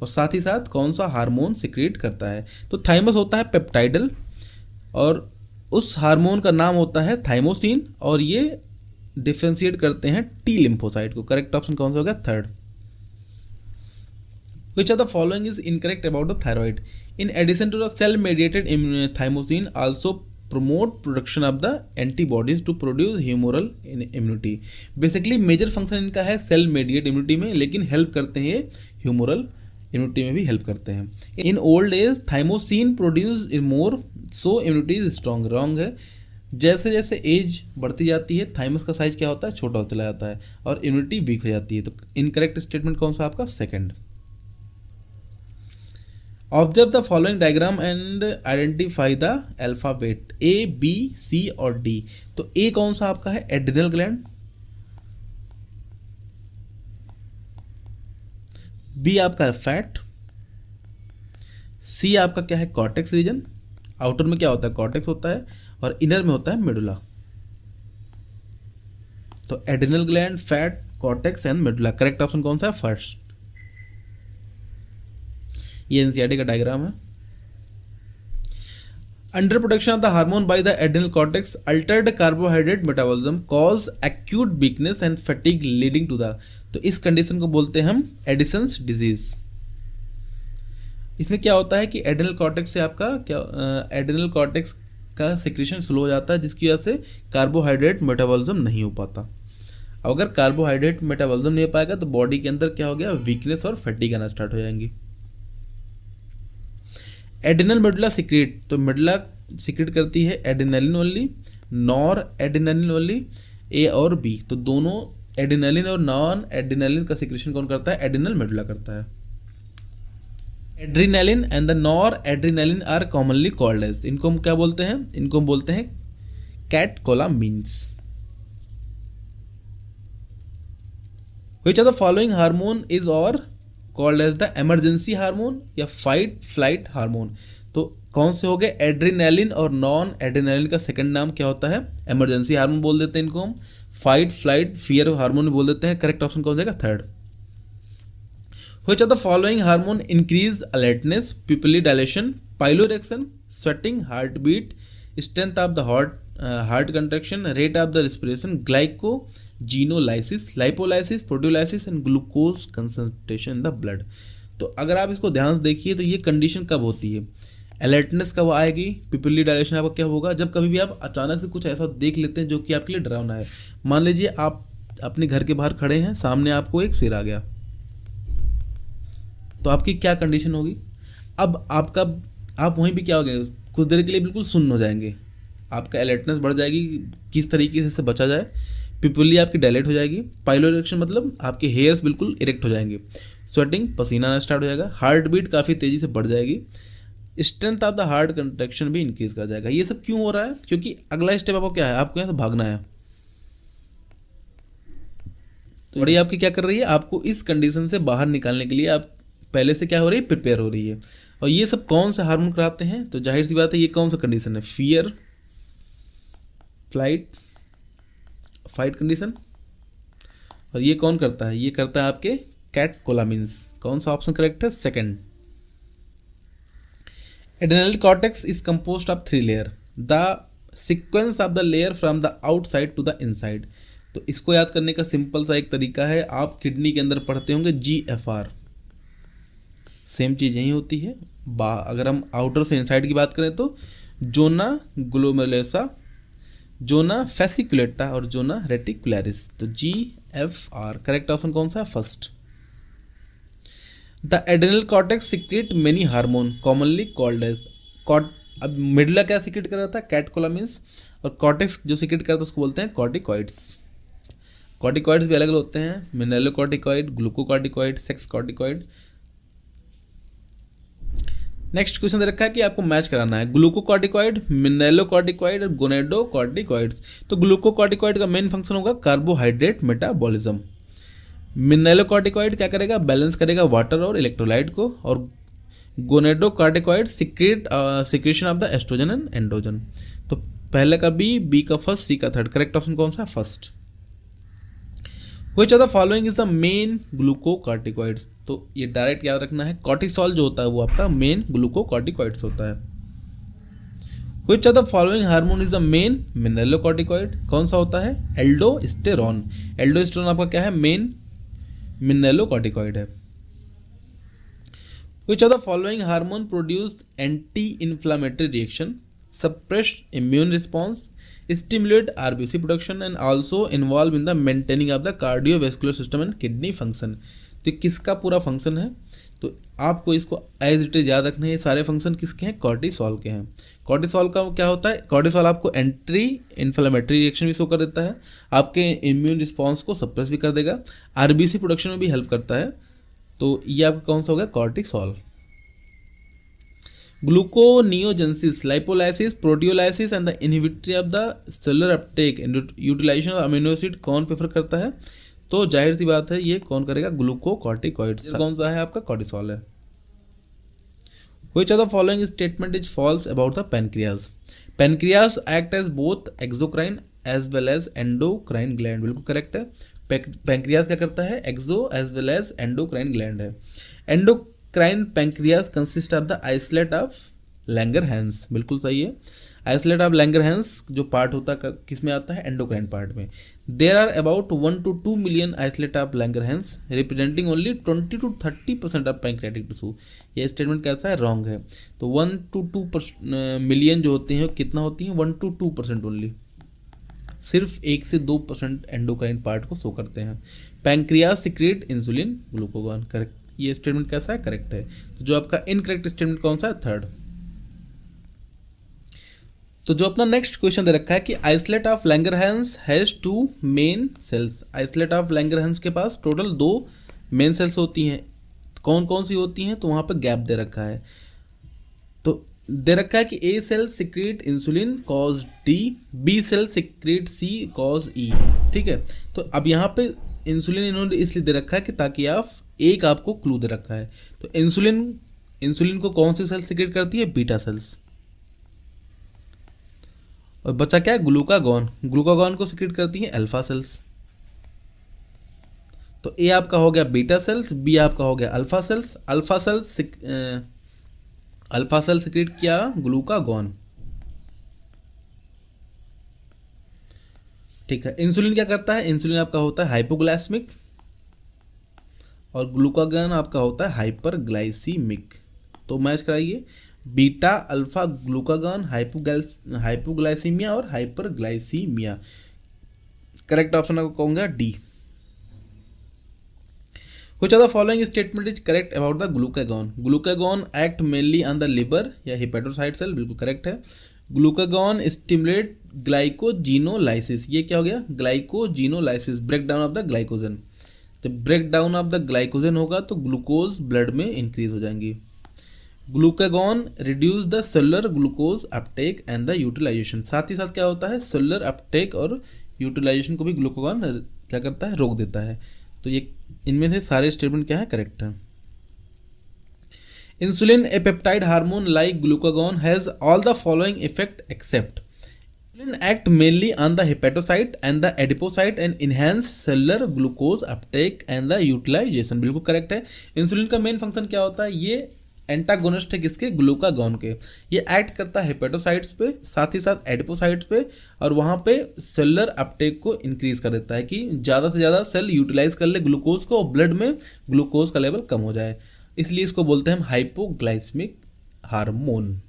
और साथ ही साथ कौन सा हार्मोन सिक्रेट करता है। तो थाइमस होता है पेप्टाइडल और उस हार्मोन का नाम होता है थाइमोसिन और ये डिफ्रेंशिएट करते हैं T लिम्फोसाइट को। करेक्ट ऑप्शन कौन सा होगा, third. Which of the following is incorrect about the thyroid? In addition to the cell mediated thymosin also promote production of the antibodies to produce humoral immunity. Basically major function इनका है cell mediate immunity में, लेकिन help करते हैं ये humoral immunity में भी help करते हैं. In old age thymosin produce more, so immunity is strong. Wrong है. जैसे जैसे एज बढ़ती जाती है थाइमस का साइज क्या होता है, छोटा होता चला जाता है और इम्यूनिटी वीक हो जाती है. तो इनकरेक्ट स्टेटमेंट कौन सा आपका, second. Observe the following diagram and identify the alphabet A B C और डी. तो ए कौन सा आपका है, एड्रिनल ग्लैंड. बी आपका है फैट. सी आपका क्या है, कॉर्टेक्स रीजन. आउटर में क्या होता है, कॉर्टेक्स होता है और इनर में होता है मेडुला. तो adrenal gland, fat, cortex and medulla. Correct option कौन सा है, फर्स्ट. ये एनसीईआरटी का डायग्राम है. Under production of the hormone by the adrenal cortex altered carbohydrate metabolism cause acute weakness and fatigue leading to the. तो इस condition को बोलते हैं हम एडिसन्स डिजीज. इसमें क्या होता है कि एड्रिनल कॉर्टेक्स से आपका क्या, एड्रिनल कॉर्टेक्स का सिक्रीशन स्लो हो जाता है, जिसकी वजह से कार्बोहाइड्रेट मेटाबॉलिज्म नहीं हो पाता. अगर कार्बोहाइड्रेट मेटाबॉलिज्म नहीं हो पाएगा तो बॉडी के अंदर क्या हो गया, वीकनेस और फटीग आना स्टार्ट हो जाएंगी. Adrenal medulla secrete. तो मेडुला सिक्रेट करती है adrenaline only, noradrenaline only, A और बी. तो दोनों एड्रिनलिन और नॉन एड्रिनलिन का सिक्रेशन कौन करता है, एड्रिनल मेडुला करता है. Adrenaline and the nor adrenaline are commonly called as. इनको हम क्या बोलते हैं, इनको हम बोलते हैं catecholamines. Which of the following hormone is और called as the emergency hormone या फाइट फ्लाइट हार्मोन. तो कौन से हो गए, एड्रिनलिन और नॉन एड्रिनलिन का सेकंड नाम क्या होता है, इमरजेंसी हार्मोन बोल देते हैं इनको हम. फाइट फ्लाइट फियर हार्मोन बोल देते हैं. करेक्ट ऑप्शन कौन जाएगा, third. Which of the following hormone increase alertness, pupillary dilation, piloerection, sweating, heartbeat, strength of the heart contraction, rate of the respiration, glycogenolysis, lipolysis, proteolysis and glucose concentration in the blood. तो अगर आप इसको ध्यान से देखिए तो ये condition कब होती है, अलर्टनेस कब आएगी, पिपली डायलेशन आपका क्या होगा, जब कभी भी आप अचानक से कुछ ऐसा देख लेते हैं जो कि आपके लिए डरावना है. मान लीजिए आप अपने घर के बाहर खड़े हैं, सामने आपको एक शेर आ गया, तो आपकी क्या कंडीशन होगी. अब आप वहीं भी क्या हो गए, कुछ देर के लिए बिल्कुल सुन्न हो जाएंगे. आपका अलर्टनेस बढ़ जाएगी, किस तरीके से इससे बचा जाए. पिपली आपकी डायलेट हो जाएगी. पाइलोरेक्शन मतलब आपके हेयर्स बिल्कुल इरेक्ट हो जाएंगे. स्वेटिंग, पसीना आना स्टार्ट हो जाएगा. हार्ट बीट काफ़ी तेज़ी से बढ़ जाएगी. Strength of the heart contraction भी इंक्रीज कर जाएगा. ये सब क्यों हो रहा है, क्योंकि अगला स्टेप आपको क्या है, आपको यहाँ से भागना है. तो बड़ी आपकी क्या कर रही है, आपको इस कंडीशन से बाहर निकालने के लिए आप पहले से क्या हो रही है, प्रिपेयर हो रही है. और ये सब कौन सा हार्मोन कराते हैं, तो जाहिर सी बात है ये कौन सा कंडीशन है, फियर फाइट कंडीशन. और ये कौन करता है, ये करता है आपके कैटकोलामीन्स. कौन सा ऑप्शन करेक्ट है, second. Adrenal cortex is composed of 3 layer. The sequence of the layer from the outside to the inside. तो इसको याद करने का सिंपल सा एक तरीका है, आप किडनी के अंदर पढ़ते होंगे GFR. सेम चीज़ यही होती है. अगर हम आउटर से इनसाइड की बात करें तो जोना ग्लोमेरुलोसा, जोना फेसिकुलेटा और जोना रेटिकुलरिस. तो GFR. करेक्ट ऑप्शन कौन सा है, first. The adrenal cortex secrete many hormone commonly called as. अब मेडुला क्या सिक्रेट कर रहा था, कैटकोलामीन्स. और कॉर्टेक्स जो सिक्रेट करता है उसको बोलते हैं कॉर्टिकॉइड्स. कॉर्टिकॉइड्स भी अलग अलग होते हैं, mineralocorticoid, glucocorticoid, sex corticoid. Next question दे रखा है कि आपको मैच कराना है ग्लूकोकॉर्टिकॉइड, मिनरलोकॉर्टिकॉइड और गोनेडोकॉर्टिकॉइड्स. तो ग्लूकोकॉर्टिकॉइड का मेन फंक्शन होगा कार्बोहाइड्रेट मेटाबॉलिज्म. मिनरलोकॉर्टिकॉइड क्या करेगा, बैलेंस करेगा वाटर और इलेक्ट्रोलाइट को. और gonadocorticoid secretion of the oestrogen and androgen. तो पहले का बी का फर्स्ट, सी का थर्ड. करेक्ट ऑप्शन कौन सा, first. Which of the following is the main glucocorticoids. तो ये डायरेक्ट याद रखना है, कॉर्टिसोल जो होता है वो आपका मेन ग्लूकोकॉर्टिकॉइड्स होता है. Which of the following hormone is the main mineralocorticoid. कौन सा होता है, एल्डोस्टेरॉन. एल्डोस्टेरॉन आपका क्या है, मेन मिनरलोकॉर्टिकॉइड है. Which of the following hormone produce anti-inflammatory reaction, suppress immune response, stimulate RBC production and also involve in the maintaining of the cardiovascular system and kidney function। तो किसका पूरा function है, तो आपको इसको एज इट इज याद रखना है। ये सारे फंक्शन किसके हैं, कॉर्टिसोल के हैं। कॉर्टिसोल का क्या होता है, कॉर्टिसोल आपको एंटी इन्फ्लेमेटरी रिएक्शन भी शो कर देता है, आपके इम्यून रिस्पॉन्स को सप्रेस भी कर देगा, आरबीसी प्रोडक्शन में भी हेल्प करता है। तो ये आपका कौन सा हो गया, cortisol. Gluconeogenesis, lipolysis, proteolysis and the inhibitory of the cellular uptake and utilization of amino acid कौन प्रेफर करता है, तो जाहिर सी बात है ये कौन करेगा, ग्लूकोकॉर्टिकॉइड्स। कौन सा है आपका, कॉर्टिसोल है। Which of the following statement is false about the pancreas? Pancreas act as both exocrine as well as endocrine gland। बिल्कुल करेक्ट है। पैंक्रियाज क्या करता है, exo as well as endocrine gland है। Endocrine pancreas consist of the islet of Langerhans, बिल्कुल सही है। Islet of Langerhans जो पार्ट होता है किस में आता है, एंडोक्राइन पार्ट में। There are about 1 to 2 million islet of Langerhans representing only 20 to 30% of pancreatic tissue. ये स्टेटमेंट कैसा है, रॉन्ग है। तो 1 to 2 मिलियन जो होते हैं कितना होती हैं, 1 to 2% ओनली, सिर्फ 1 से 2% एंडोक्राइन पार्ट को शो करते हैं। Pancreas secrete insulin glucagon, correct. ये स्टेटमेंट कैसा है, करेक्ट है। तो जो आपका इनकरेक्ट स्टेटमेंट कौन सा है, थर्ड। तो जो अपना नेक्स्ट क्वेश्चन दे रखा है कि islet of Langerhans has 2 main cells. Islet of Langerhans के पास टोटल 2 मेन सेल्स होती हैं, कौन कौन सी होती हैं, तो वहाँ पे गैप दे रखा है। तो दे रखा है कि A cell secrete insulin cause D, B cell secrete C cause E. ठीक है, तो अब यहाँ पे इंसुलिन इन्होंने इसलिए दे रखा है कि ताकि आप एक आपको क्लू दे रखा है। तो इंसुलिन को कौन सी सेल सिक्रेट करती है, बीटा सेल्स। और बचा क्या है, ग्लूकागॉन। ग्लूकागॉन को सिक्रेट करती है अल्फा सेल्स। तो ए आपका हो गया बीटा सेल्स, बी आपका हो गया alpha cells. Alpha cell secrete किया ग्लूकागॉन। ठीक है, इंसुलिन क्या करता है, इंसुलिन आपका होता है हाइपोग्लाइसेमिक और ग्लूकागॉन आपका होता है हाइपरग्लाइसीमिक। तो मैच कराइए, बीटा अल्फा ग्लूकागॉन, हाइपोग्लाइसीमिया और हाइपरग्लाइसीमिया। करेक्ट ऑप्शन आपको कहूंगा D. Which of the following statement is correct about the glucagon? Glucagon act mainly on the liver या hepatocyte cell, बिल्कुल करेक्ट है। Glucagon stimulate glycogenolysis, ये क्या हो गया, glycogenolysis, break down of the glycogen. जब break down of the glycogen होगा तो ग्लूकोज ब्लड में इंक्रीज हो जाएंगी। Glucagon reduce the cellular glucose uptake and the utilization, साथ ही साथ क्या होता है, सेलुलर अपटेक और यूटिलाइजेशन को भी ग्लूकागॉन क्या करता है, रोक देता है। तो ये इनमें से सारे स्टेटमेंट क्या है, करेक्ट है। Insulin a peptide hormone like glucagon has all the following effect except. Insulin act mainly on the hepatocyte and the adipocyte and enhance cellular glucose uptake and the utilization, बिल्कुल correct है। Insulin का main function क्या होता है, ये antagonist है किसके, glucagon के। ये एक्ट करता है हेपेटोसाइट्स पे, साथ ही साथ एडिपोसाइट्स पे, और वहाँ पे सेलुलर अपटेक को इंक्रीज कर देता है कि ज़्यादा से ज़्यादा सेल यूटिलाइज कर ले ग्लूकोज को और ब्लड में ग्लूकोज का लेवल कम हो जाए, इसलिए इसको बोलते हैं hypoglycaemic hormone.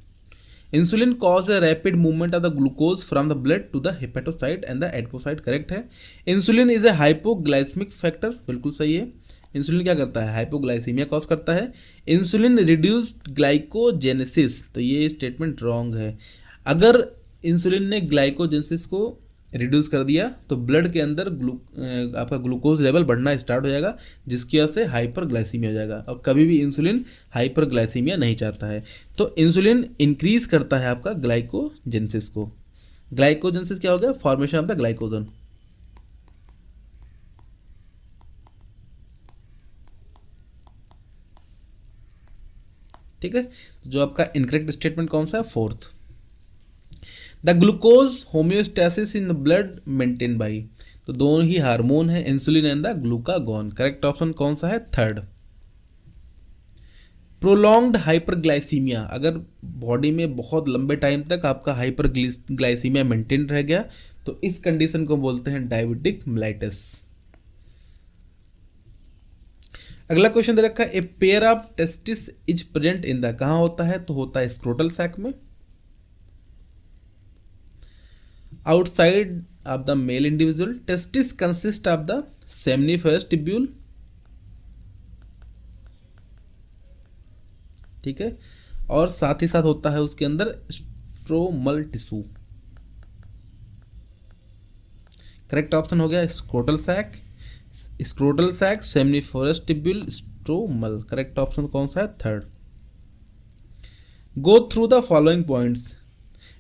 Insulin cause a rapid movement of the glucose from the blood to the hepatocyte and the adipocyte, correct है। Insulin is a hypoglycaemic factor, बिल्कुल सही है। इंसुलिन क्या करता है, हाइपोग्लाइसीमिया कॉज करता है। इंसुलिन रिड्यूस्ड ग्लाइकोजेनेसिस, तो ये स्टेटमेंट रॉन्ग है। अगर इंसुलिन ने ग्लाइकोजेनेसिस को रिड्यूस कर दिया तो ब्लड के अंदर आपका ग्लूकोज लेवल बढ़ना स्टार्ट हो जाएगा, जिसकी वजह से हाइपरग्लाइसीमिया हो जाएगा। और कभी भी इंसुलिन हाइपरग्लाइसीमिया नहीं चाहता है। तो इंसुलिन इंक्रीज करता है आपका ग्लाइकोजेनेसिस को। ग्लाइकोजेनेसिस क्या हो गया, फॉर्मेशन ऑफ द ग्लाइकोजन। ठीक है, जो आपका इनकरेक्ट स्टेटमेंट कौन सा है, fourth. The glucose homeostasis in the blood maintain by, तो दोनों ही हार्मोन है, insulin and the glucagon. Correct option कौन सा है, थर्ड। प्रोलॉन्ग्ड हाइपरग्लाइसीमिया, अगर बॉडी में बहुत लंबे टाइम तक आपका हाइपरग्लाइसीमिया मेंटेन रह गया तो इस कंडीशन को बोलते हैं डायबिटिक मेलाइटिस। अगला क्वेश्चन दे रखा है, a pair of testis is present in the, कहाँ होता है, तो होता है स्क्रोटल सैक में। Outside of the male individual, testis consist of the seminiferous tubule, ठीक है, और साथ ही साथ होता है उसके अंदर स्ट्रोमल टिश्यू। करेक्ट ऑप्शन हो गया scrotal sac, scrotal sac, seminiferous tubule, stromal. Correct option कौन सा है? Third. Go through the following points,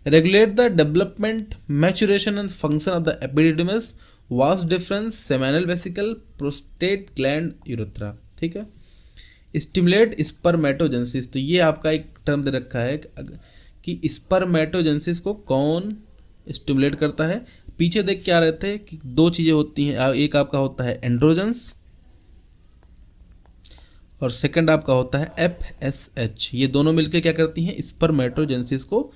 regulate the development, maturation and function of the epididymis, vas deferens, seminal vesicle, prostate gland, urethra. ठीक है, stimulate spermatogenesis, तो ये आपका एक term दे रखा है कि स्पर्मेटोजेनेसिस को कौन स्टिमुलेट करता है। पीछे देख के आ रहे थे कि दो चीज़ें होती हैं, एक आपका होता है एंड्रोजन्स और सेकंड आपका होता है FSH। ये दोनों मिलकर क्या करती हैं? स्पर्मेटोजेनेसिस को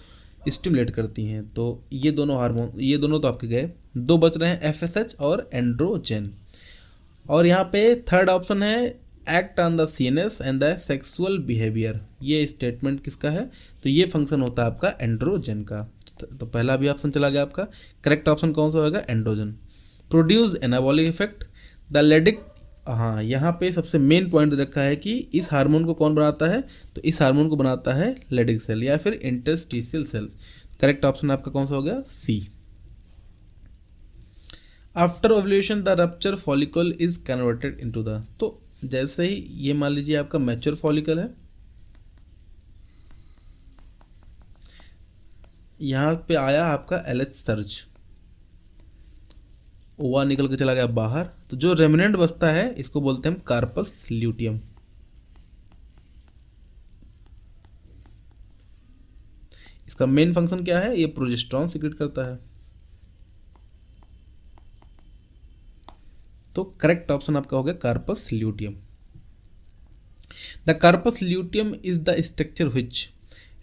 स्टिमुलेट करती हैं। तो ये दोनों हार्मोन, ये दोनों तो आपके गए, दो बच रहे हैं FSH और एंड्रोजन। और यहाँ पे थर्ड ऑप्शन है act on the CNS and the sexual behaviour. ये स्टेटमेंट किसका है? तो ये फंक्शन होता है आपका एंड्रोजन का। तो पहला भी ऑप्शन चला गया आपका। करेक्ट ऑप्शन कौन सा होगा? Androgen. Produce anabolic effect, the Leydig. हाँ, यहाँ पे सबसे मेन पॉइंट रखा है कि इस हार्मोन को कौन बनाता है? तो इस हार्मोन को बनाता है लेडिक सेल या फिर इंटरस्टिशियल सेल। करेक्ट ऑप्शन आपका कौन सा हो गया? C। After ovulation the rupture follicle is converted into the, तो जैसे ही ये मान लीजिए आपका मैच्योर फॉलिकल है, यहाँ पे आया आपका LH सर्ज, ओवा निकल के चला गया बाहर, तो जो रेमिनेंट बचता है इसको बोलते हैं हम कार्पस ल्यूटियम। इसका मेन फंक्शन क्या है? ये प्रोजेस्टेरॉन सीक्रेट करता है। तो करेक्ट ऑप्शन आपका हो गया corpus luteum. The corpus luteum is the structure which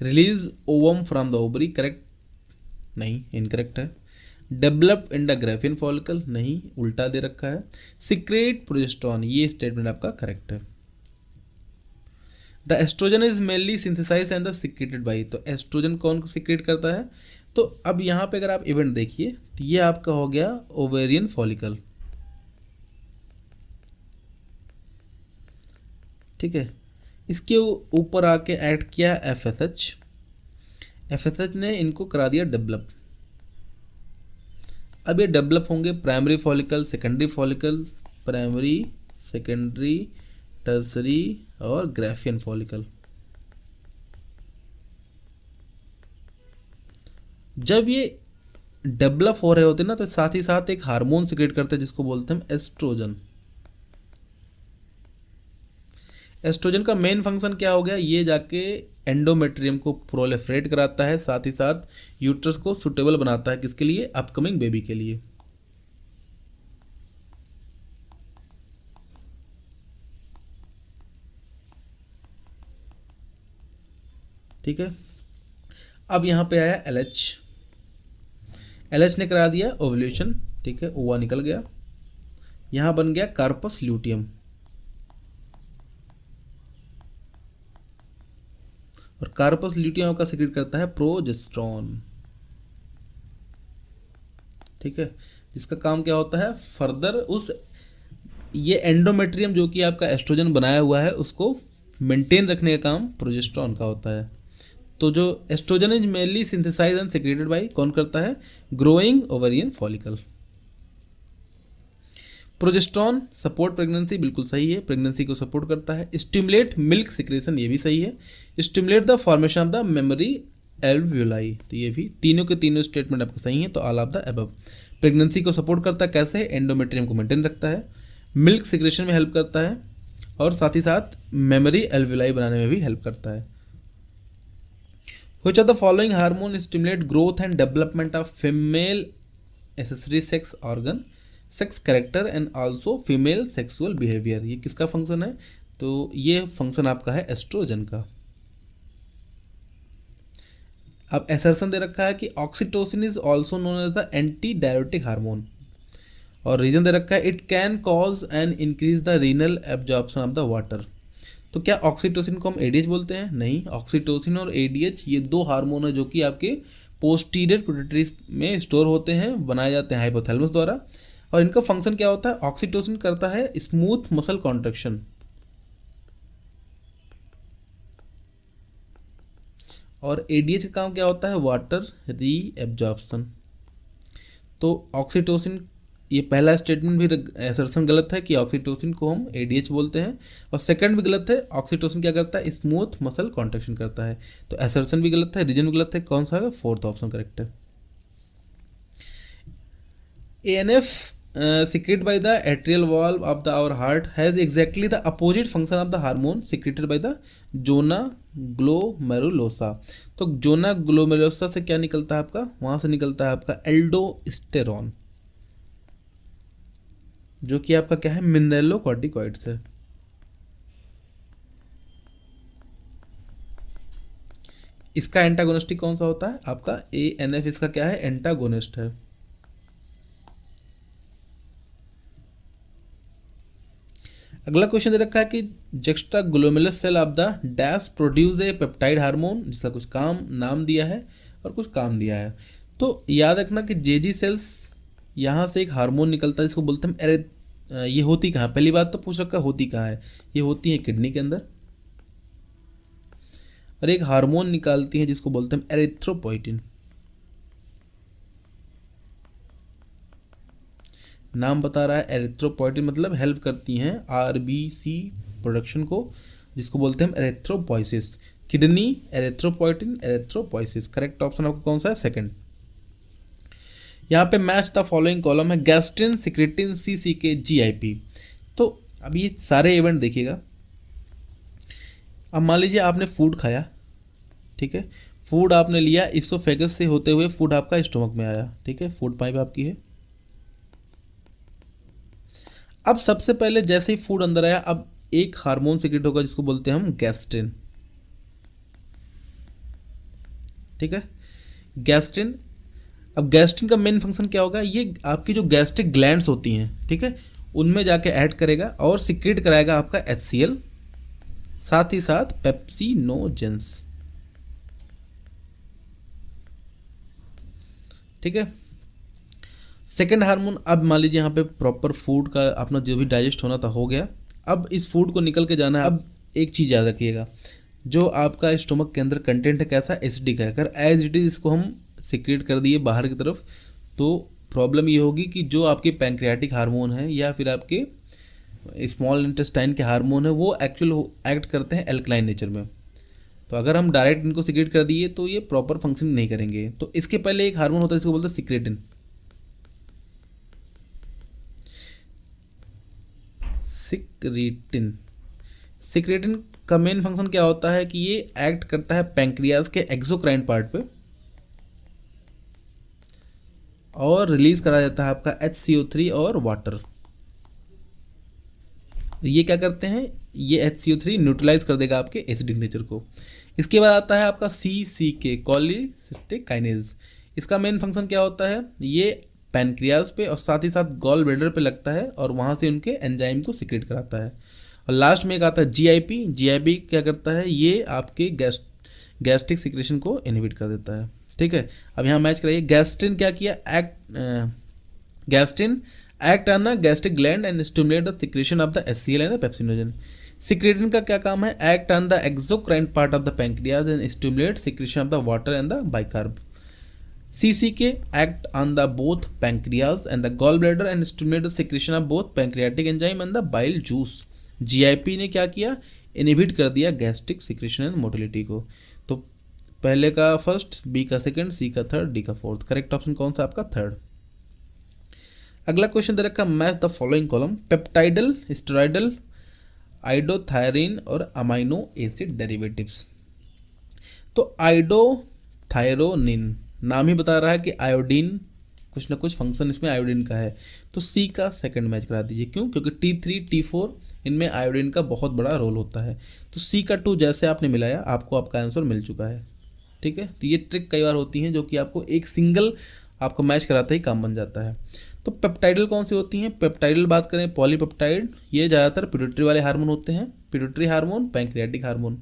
release ovum from the ovary. Correct नहीं, इनकरेक्ट है। Develop in the graafian follicle, नहीं, उल्टा दे रखा है। सीक्रेट प्रोजेस्टेरॉन, ये स्टेटमेंट आपका करेक्ट है। The estrogen is mainly synthesize and the secreted by, तो एस्ट्रोजन कौन सीक्रेट करता है? तो अब यहाँ पे अगर आप इवेंट देखिए तो ये आपका हो गया ओवेरियन फॉलिकल, ठीक है। इसके ऊपर आके ऐड किया FSH, FSH ने इनको करा दिया डेवलप। अब ये डेवलप होंगे primary follicle, secondary follicle, primary, secondary, tertiary और ग्राफियन फॉलिकल। जब ये डेवलप हो रहे होते हैं ना, तो साथ ही साथ एक हार्मोन सीक्रेट करते हैं जिसको बोलते हैं एस्ट्रोजन। एस्ट्रोजन का मेन फंक्शन क्या हो गया? ये जाके एंडोमेट्रियम को प्रोलिफरेट कराता है, साथ ही साथ यूट्रस को सुटेबल बनाता है किसके लिए? अपकमिंग बेबी के लिए। ठीक है, अब यहां पे आया LH, LH ने करा दिया ओव्यूलेशन, ठीक है, ओवा निकल गया, यहां बन गया कार्पस ल्यूटियम। और कार्पस ल्यूटियम का सीक्रेट करता है प्रोजेस्टेरॉन, ठीक है, जिसका काम क्या होता है? फर्दर उस ये एंडोमेट्रियम जो कि आपका एस्ट्रोजन बनाया हुआ है उसको मेंटेन रखने का काम प्रोजेस्टेरॉन का होता है। तो जो estrogen is mainly synthesize and secreted by, कौन करता है? Growing ovarian follicle. Progesterone support pregnancy, बिल्कुल सही है, प्रेगनेंसी को सपोर्ट करता है। स्टिमुलेट मिल्क सिक्रेशन, ये भी सही है। Stimulate the formation of the memory alveoli, तो ये भी तीनों के तीनों स्टेटमेंट आपके सही हैं। तो all of the above. Pregnancy को सपोर्ट करता है कैसे? एंडोमेट्रियम को मेंटेन रखता है, मिल्क सिक्रेशन में हेल्प करता है और साथ ही साथ मेमोरी एल्वियोलाई बनाने में भी हेल्प करता है। Which of the following hormone stimulate growth and development of female accessory sex organ, sex character and also female sexual behaviour? ये किसका फंक्शन है? तो ये फंक्शन आपका है एस्ट्रोजन का। अब एसर्शन दे रखा है कि oxytocin is also known as the anti diuretic hormone, और रीजन दे रखा है it can cause and increase the renal absorption of the water. तो क्या ऑक्सीटोसिन को हम ADH बोलते हैं? नहीं, ऑक्सीटोसिन और ADH ये दो हार्मोन है जो कि आपके पोस्टीरियर पिट्यूटरी में स्टोर होते हैं, बनाए जाते हैं हाइपोथैलेमस द्वारा। और इनका फंक्शन क्या होता है, ऑक्सीटोसिन करता है स्मूथ मसल कॉन्ट्रैक्शन, और एडीएच का काम क्या होता है, वाटर री एब्जॉर्प्शन। तो ऑक्सीटोसिन, ये पहला स्टेटमेंट भी असर्शन गलत है कि ऑक्सीटोसिन को हम एडीएच बोलते हैं, और सेकंड भी गलत है, ऑक्सीटोसिन क्या करता है, स्मूथ मसल कॉन्ट्रैक्शन करता है। तो असर्शन भी गलत है, रीजन भी गलत है, कौन सा है, फोर्थ ऑप्शन करेक्ट है। ANF secreted by the atrial valve of the our heart has exactly the opposite function of the hormone secreted by the zona glomerulosa। तो जोना ग्लोमेरुलोसा से क्या निकलता है आपका, वहां से निकलता है आपका एल्डोस्टेरॉन, जो कि आपका क्या है, मिनरलोकॉर्टिकॉइड्स है। इसका एंटागोनिस्टिक कौन सा होता है आपका, ANF इसका क्या है, एंटागोनिस्ट है। अगला क्वेश्चन दे रखा है कि juxta glomerulus cell of the dash produce a peptide hormone, जिसका कुछ काम नाम दिया है और कुछ काम दिया है। तो याद रखना कि जेजी सेल्स, यहाँ से एक हार्मोन निकलता है जिसको बोलते हैं ये होती कहाँ, पहली बात तो पूछ रखा होती कहाँ है, ये होती है किडनी के अंदर, और एक हार्मोन निकालती है जिसको बोलते हैं एरिथ्रोपोइटिन। नाम बता रहा है एरिथ्रोपोइटिन, मतलब हेल्प करती हैं आरबीसी प्रोडक्शन को, जिसको बोलते हैं erythropoiesis. Kidney, erythropoietin, erythropoiesis. Correct option आपका कौन सा है, सेकंड। यहाँ पे मैच द फॉलोइंग कॉलम है, गैस्ट्रिन, सिक्रेटिन, सीसीके, जीआईपी। तो अब ये सारे इवेंट देखिएगा। अब मान लीजिए आपने फूड खाया, ठीक है, फूड आपने लिया, इसोफेगस से होते हुए फूड आपका स्टोमक में आया, ठीक है, फूड पाइप आपकी है। अब सबसे पहले जैसे ही फूड अंदर आया, अब एक हार्मोन सीक्रेट होगा जिसको बोलते हैं हम गैस्ट्रिन, ठीक है, गैस्ट्रिन। अब गैस्ट्रिन का मेन फंक्शन क्या होगा, ये आपकी जो गैस्ट्रिक ग्लैंड्स होती हैं, ठीक है, उनमें जाके ऐड करेगा और सीक्रेट कराएगा आपका HCl, साथ ही साथ पेप्सिनोजेंस, ठीक है। सेकेंड हार्मोन, अब मान लीजिए यहाँ पे प्रॉपर फूड का अपना जो भी डाइजेस्ट होना था हो गया, अब इस फूड को निकल के जाना है। अब एक चीज़ याद रखिएगा, जो आपका स्टोमक के अंदर कंटेंट है कैसा, एसिडिक है। अगर एज इट इज इसको हम सीक्रेट कर दिए बाहर की तरफ, तो प्रॉब्लम ये होगी कि जो आपके पैंक्रियाटिक हार्मोन है या फिर आपके स्मॉल इंटेस्टाइन के हार्मोन है, वो एक्चुअल एक्ट करते हैं एल्कलाइन नेचर में। तो अगर हम डायरेक्ट इनको सीक्रेट कर दिए तो ये प्रॉपर फंक्शन नहीं करेंगे। तो इसके पहले एक हार्मोन होता है जिसको बोलते हैं सिक्रेटिन। सिक्रेटिन का मेन फंक्शन क्या होता है कि ये एक्ट करता है पैंक्रियाज के एक्सोक्राइन पार्ट पे, और रिलीज करा जाता है आपका HCO3 और वाटर। ये क्या करते हैं, ये HCO3 न्यूट्रलाइज कर देगा आपके एसिडिक नेचर को। इसके बाद आता है आपका CCK, कॉलीसिस्टिक काइनेज। इसका मेन फंक्शन क्या होता है, ये पैनक्रियाज पे और साथ ही साथ गॉल ब्लैडर पे लगता है और वहाँ से उनके एंजाइम को सीक्रेट कराता है। और लास्ट में एक आता है GIP क्या करता है, ये आपके गैस्ट्रिक सिक्रेशन को इनहिबिट कर देता है, ठीक है। अब यहाँ मैच कराइए, गैस्ट्रिन क्या किया, gastrin act on the gastric gland and stimulate the secretion of the HCl and the pepsinogen. Secretin का क्या काम है, act on the exocrine part of the pancreas and stimulate secretion of the water and the bicarb. CCK act on the both pancreas and the gallbladder and stimulate the secretion of both pancreatic enzyme and the bile juice। GIP ने क्या किया, inhibit कर दिया gastric secretion and motility को। तो पहले का first, B का सेकंड, C का थर्ड, D का फोर्थ। करेक्ट ऑप्शन कौन सा आपका, थर्ड। अगला क्वेश्चन दे रखा, match the following column, peptidal, steroidal, iodothyronine और अमाइनो एसिड डेरिवेटिव्स। तो आइडोथायरोनिन नाम ही बता रहा है कि आयोडीन, कुछ ना कुछ फंक्शन इसमें आयोडीन का है। तो C का सेकंड मैच करा दीजिए, क्यों, क्योंकि T3 T4 इनमें आयोडीन का बहुत बड़ा रोल होता है। तो C का 2 जैसे आपने मिलाया, आपको आपका आंसर मिल चुका है, ठीक है। तो ये ट्रिक कई बार होती हैं जो कि आपको एक सिंगल आपको मैच कराते ही काम बन जाता है। तो पेप्टाइडल कौन सी होती हैं, पेप्टाइडल बात करें, पॉलीपेप्टाइड, ये ज़्यादातर पिट्यूटरी वाले हार्मोन होते हैं, पिट्यूटरी हार्मोन, पैंक्रियाटिक हार्मोन।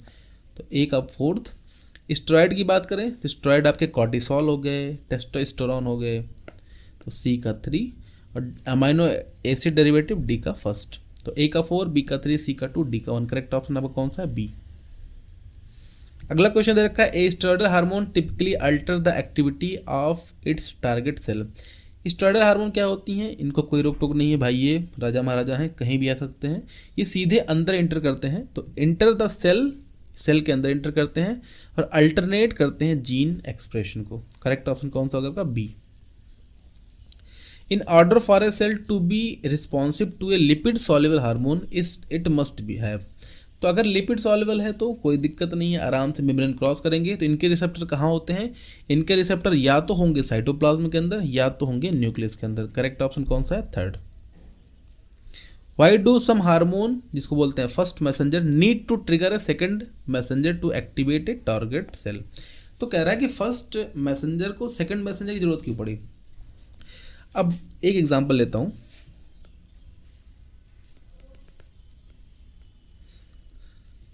तो एक अब फोर्थ, स्टेरॉयड की बात करें तो स्टेरॉयड आपके कॉर्टिसोल हो गए, टेस्टोस्टेरोन हो गए, तो सी का 3 और अमाइनो एसिड डेरिवेटिव डी का फर्स्ट। तो ए का 4, बी का 3, सी का 2, डी का 1। करेक्ट ऑप्शन आपका कौन सा है? बी। अगला क्वेश्चन दे रखा है a steroidal hormone typically alter the activity of its target cell. Steroidal hormone क्या होती हैं? इनको कोई रोक टोक नहीं है भाई, ये राजा महाराजा हैं, कहीं भी आ सकते हैं। ये सीधे अंदर इंटर करते हैं, तो इंटर द सेल, सेल के अंदर इंटर करते हैं और अल्टरनेट करते हैं जीन एक्सप्रेशन को। करेक्ट ऑप्शन कौन सा होगा आपका? B. In order for a cell to be responsive to a lipid soluble hormone it must be have. तो अगर लिपिड सॉल्युबल है तो कोई दिक्कत नहीं है, आराम से मेम्ब्रेन क्रॉस करेंगे। तो इनके रिसेप्टर कहाँ होते हैं? इनके रिसेप्टर या तो होंगे साइटोप्लाज्म के अंदर या तो होंगे न्यूक्लियस के अंदर। करेक्ट ऑप्शन कौन सा है? Third. Why do some hormone, जिसको बोलते हैं first messenger, need to trigger a second messenger to activate a target cell. तो कह रहा है कि फर्स्ट मैसेंजर को सेकेंड मैसेंजर की जरूरत क्यों पड़ी? अब एक एग्जांपल लेता हूं।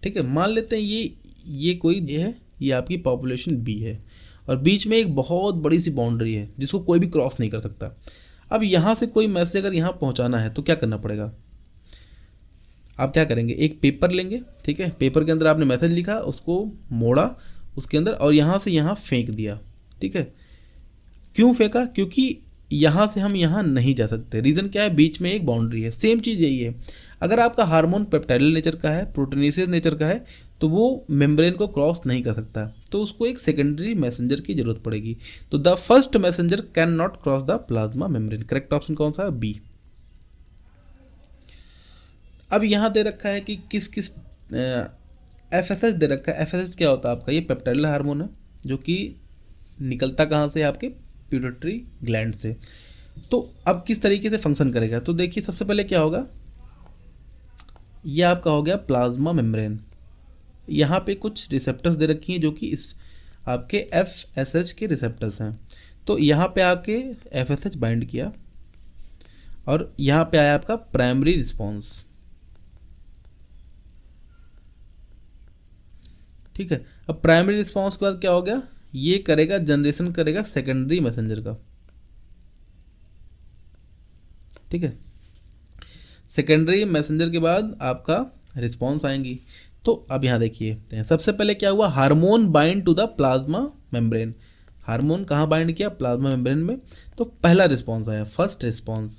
ठीक है, मान लेते हैं ये कोई ये है, ये आपकी पॉपुलेशन बी है और बीच में एक बहुत बड़ी सी बाउंड्री है जिसको कोई भी क्रॉस नहीं कर सकता। अब यहाँ से कोई मैसेज अगर यहाँ पहुँचाना है तो क्या करना पड़ेगा? आप क्या करेंगे? एक पेपर लेंगे, ठीक है, पेपर के अंदर आपने मैसेज लिखा, उसको मोड़ा उसके अंदर और यहाँ से यहाँ फेंक दिया। ठीक है, क्यों फेंका? क्योंकि यहाँ से हम यहाँ नहीं जा सकते। रीज़न क्या है? बीच में एक बाउंड्री है। सेम चीज़ यही है, अगर आपका हार्मोन पेप्टाइडल नेचर का है, प्रोटीनेसिस नेचर का है, तो वो मेम्ब्रेन को क्रॉस नहीं कर सकता, तो उसको एक सेकेंडरी मैसेंजर की जरूरत पड़ेगी। तो the first messenger can not cross the plasma membrane. Correct option कौन सा है? बी। अब यहाँ दे रखा है कि किस किस एफएसएच दे रखा है। एफएसएच क्या होता है आपका? ये पेप्टाइडल हार्मोन है जो कि निकलता कहाँ से? आपके पिट्यूटरी ग्लैंड से। तो अब किस तरीके से फंक्शन करेगा? तो देखिए, सबसे पहले क्या होगा, ये आपका हो गया प्लाज्मा मेम्ब्रेन। यहाँ पे कुछ रिसेप्टर्स दे रखी हैं जो कि इस आपके एफएसएच के रिसेप्टर्स हैं। तो यहाँ पे आके एफएसएच बाइंड किया और यहाँ पे आया आपका प्राइमरी रिस्पॉन्स। ठीक है, अब प्राइमरी रिस्पॉन्स के बाद क्या हो गया? ये करेगा जनरेशन करेगा सेकेंडरी मैसेंजर का। ठीक है, सेकेंडरी मैसेंजर के बाद आपका रिस्पॉन्स आएंगी। तो अब यहाँ देखिए, सबसे पहले क्या हुआ? Hormone bind to the plasma membrane. Hormone कहाँ बाइंड किया? प्लाज्मा मेम्ब्रेन में। तो पहला रिस्पॉन्स आया, फर्स्ट रिस्पॉन्स।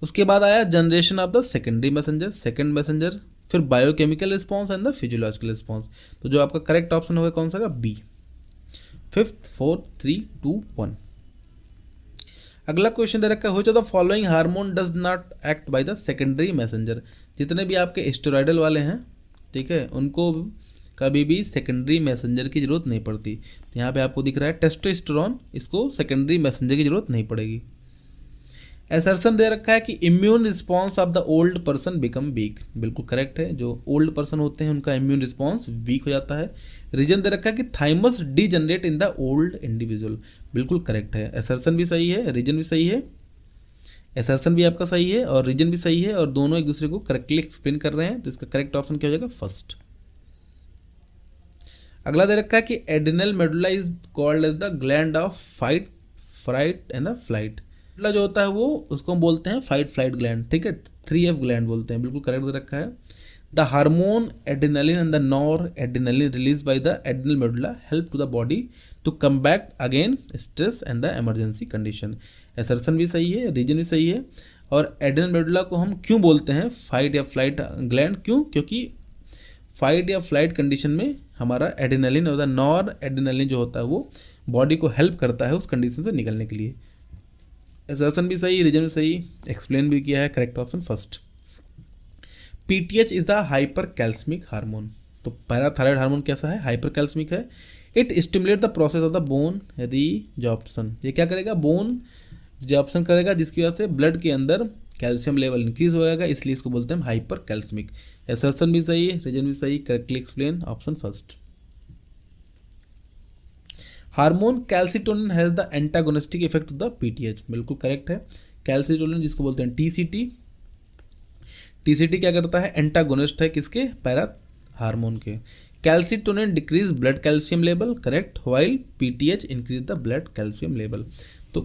उसके बाद आया generation of the secondary messenger, second messenger, फिर biochemical response and the physiological response. तो जो आपका करेक्ट ऑप्शन होगा कौन सा? बी। 5, 4, 3, 2, 1। अगला क्वेश्चन दे रखा है, which of the following hormone does not act by the secondary messenger. जितने भी आपके स्टेरॉयडल वाले हैं, ठीक है, उनको कभी भी सेकेंडरी मैसेंजर की जरूरत नहीं पड़ती। तो यहाँ पे आपको दिख रहा है टेस्टोस्टेरोन, इसको सेकेंडरी मैसेंजर की जरूरत नहीं पड़ेगी। असर्शन दे रखा है कि immune response of the old person become weak. बिल्कुल करेक्ट है, जो ओल्ड पर्सन होते हैं उनका इम्यून रिस्पॉन्स वीक हो जाता है। रीजन दे रखा है कि thymus degenerate in the old individual. बिल्कुल करेक्ट है, असर्शन भी सही है, रीजन भी सही है। असर्शन भी आपका सही है और रीजन भी सही है और दोनों एक दूसरे को करेक्टली एक्सप्लेन कर रहे हैं। तो इसका करेक्ट ऑप्शन क्या हो जाएगा? फर्स्ट। अगला दे रखा है कि adrenal medulla is called as the gland of fight, fright and the flight. जो होता है वो उसको हम बोलते हैं फाइट फ्लाइट ग्लैंड। ठीक है, 3F ग्लैंड बोलते हैं। बिल्कुल करेक्ट दे रखा है। The hormone adrenaline and the nor adrenaline release by the adrenal medulla help to the body to combat again stress and the emergency condition. Assertion भी सही है, रीजन भी सही है। और एड्रिनल मेडुला को हम क्यों बोलते हैं फाइट या फ्लाइट ग्लैंड? क्यों? क्योंकि फाइट या फ्लाइट कंडीशन में हमारा एड्रिनलिन और द नॉर एड्रिनलिन जो होता है वो बॉडी को हेल्प करता है उस कंडीशन से निकलने के लिए। असर्शन भी सही, रीजन भी सही, एक्सप्लेन भी किया है। Correct option first. PTH is the hypercalcaemic hormone. तो पैराथायराइड हार्मोन कैसा है? हाइपर कैल्समिक है। It stimulate the process of the bone resorption. ये क्या करेगा? बोन रिजॉर्प्शन करेगा, जिसकी वजह से ब्लड के अंदर कैल्शियम लेवल इंक्रीज हो जाएगा, इसलिए इसको बोलते हैं हाइपर कैल्समिक। असर्शन भी सही है, रीजन भी सही, correctly explain, option first. Hormone calcitonin has the antagonistic effect of the PTH। बिल्कुल करेक्ट है। कैल्सिटोनिन जिसको बोलते हैं TCT। TCT क्या करता है? एंटागोनिस्ट है किसके? पैरा हार्मोन के। Calcitonin decrease blood calcium level, correct, while PTH increase the blood calcium level. तो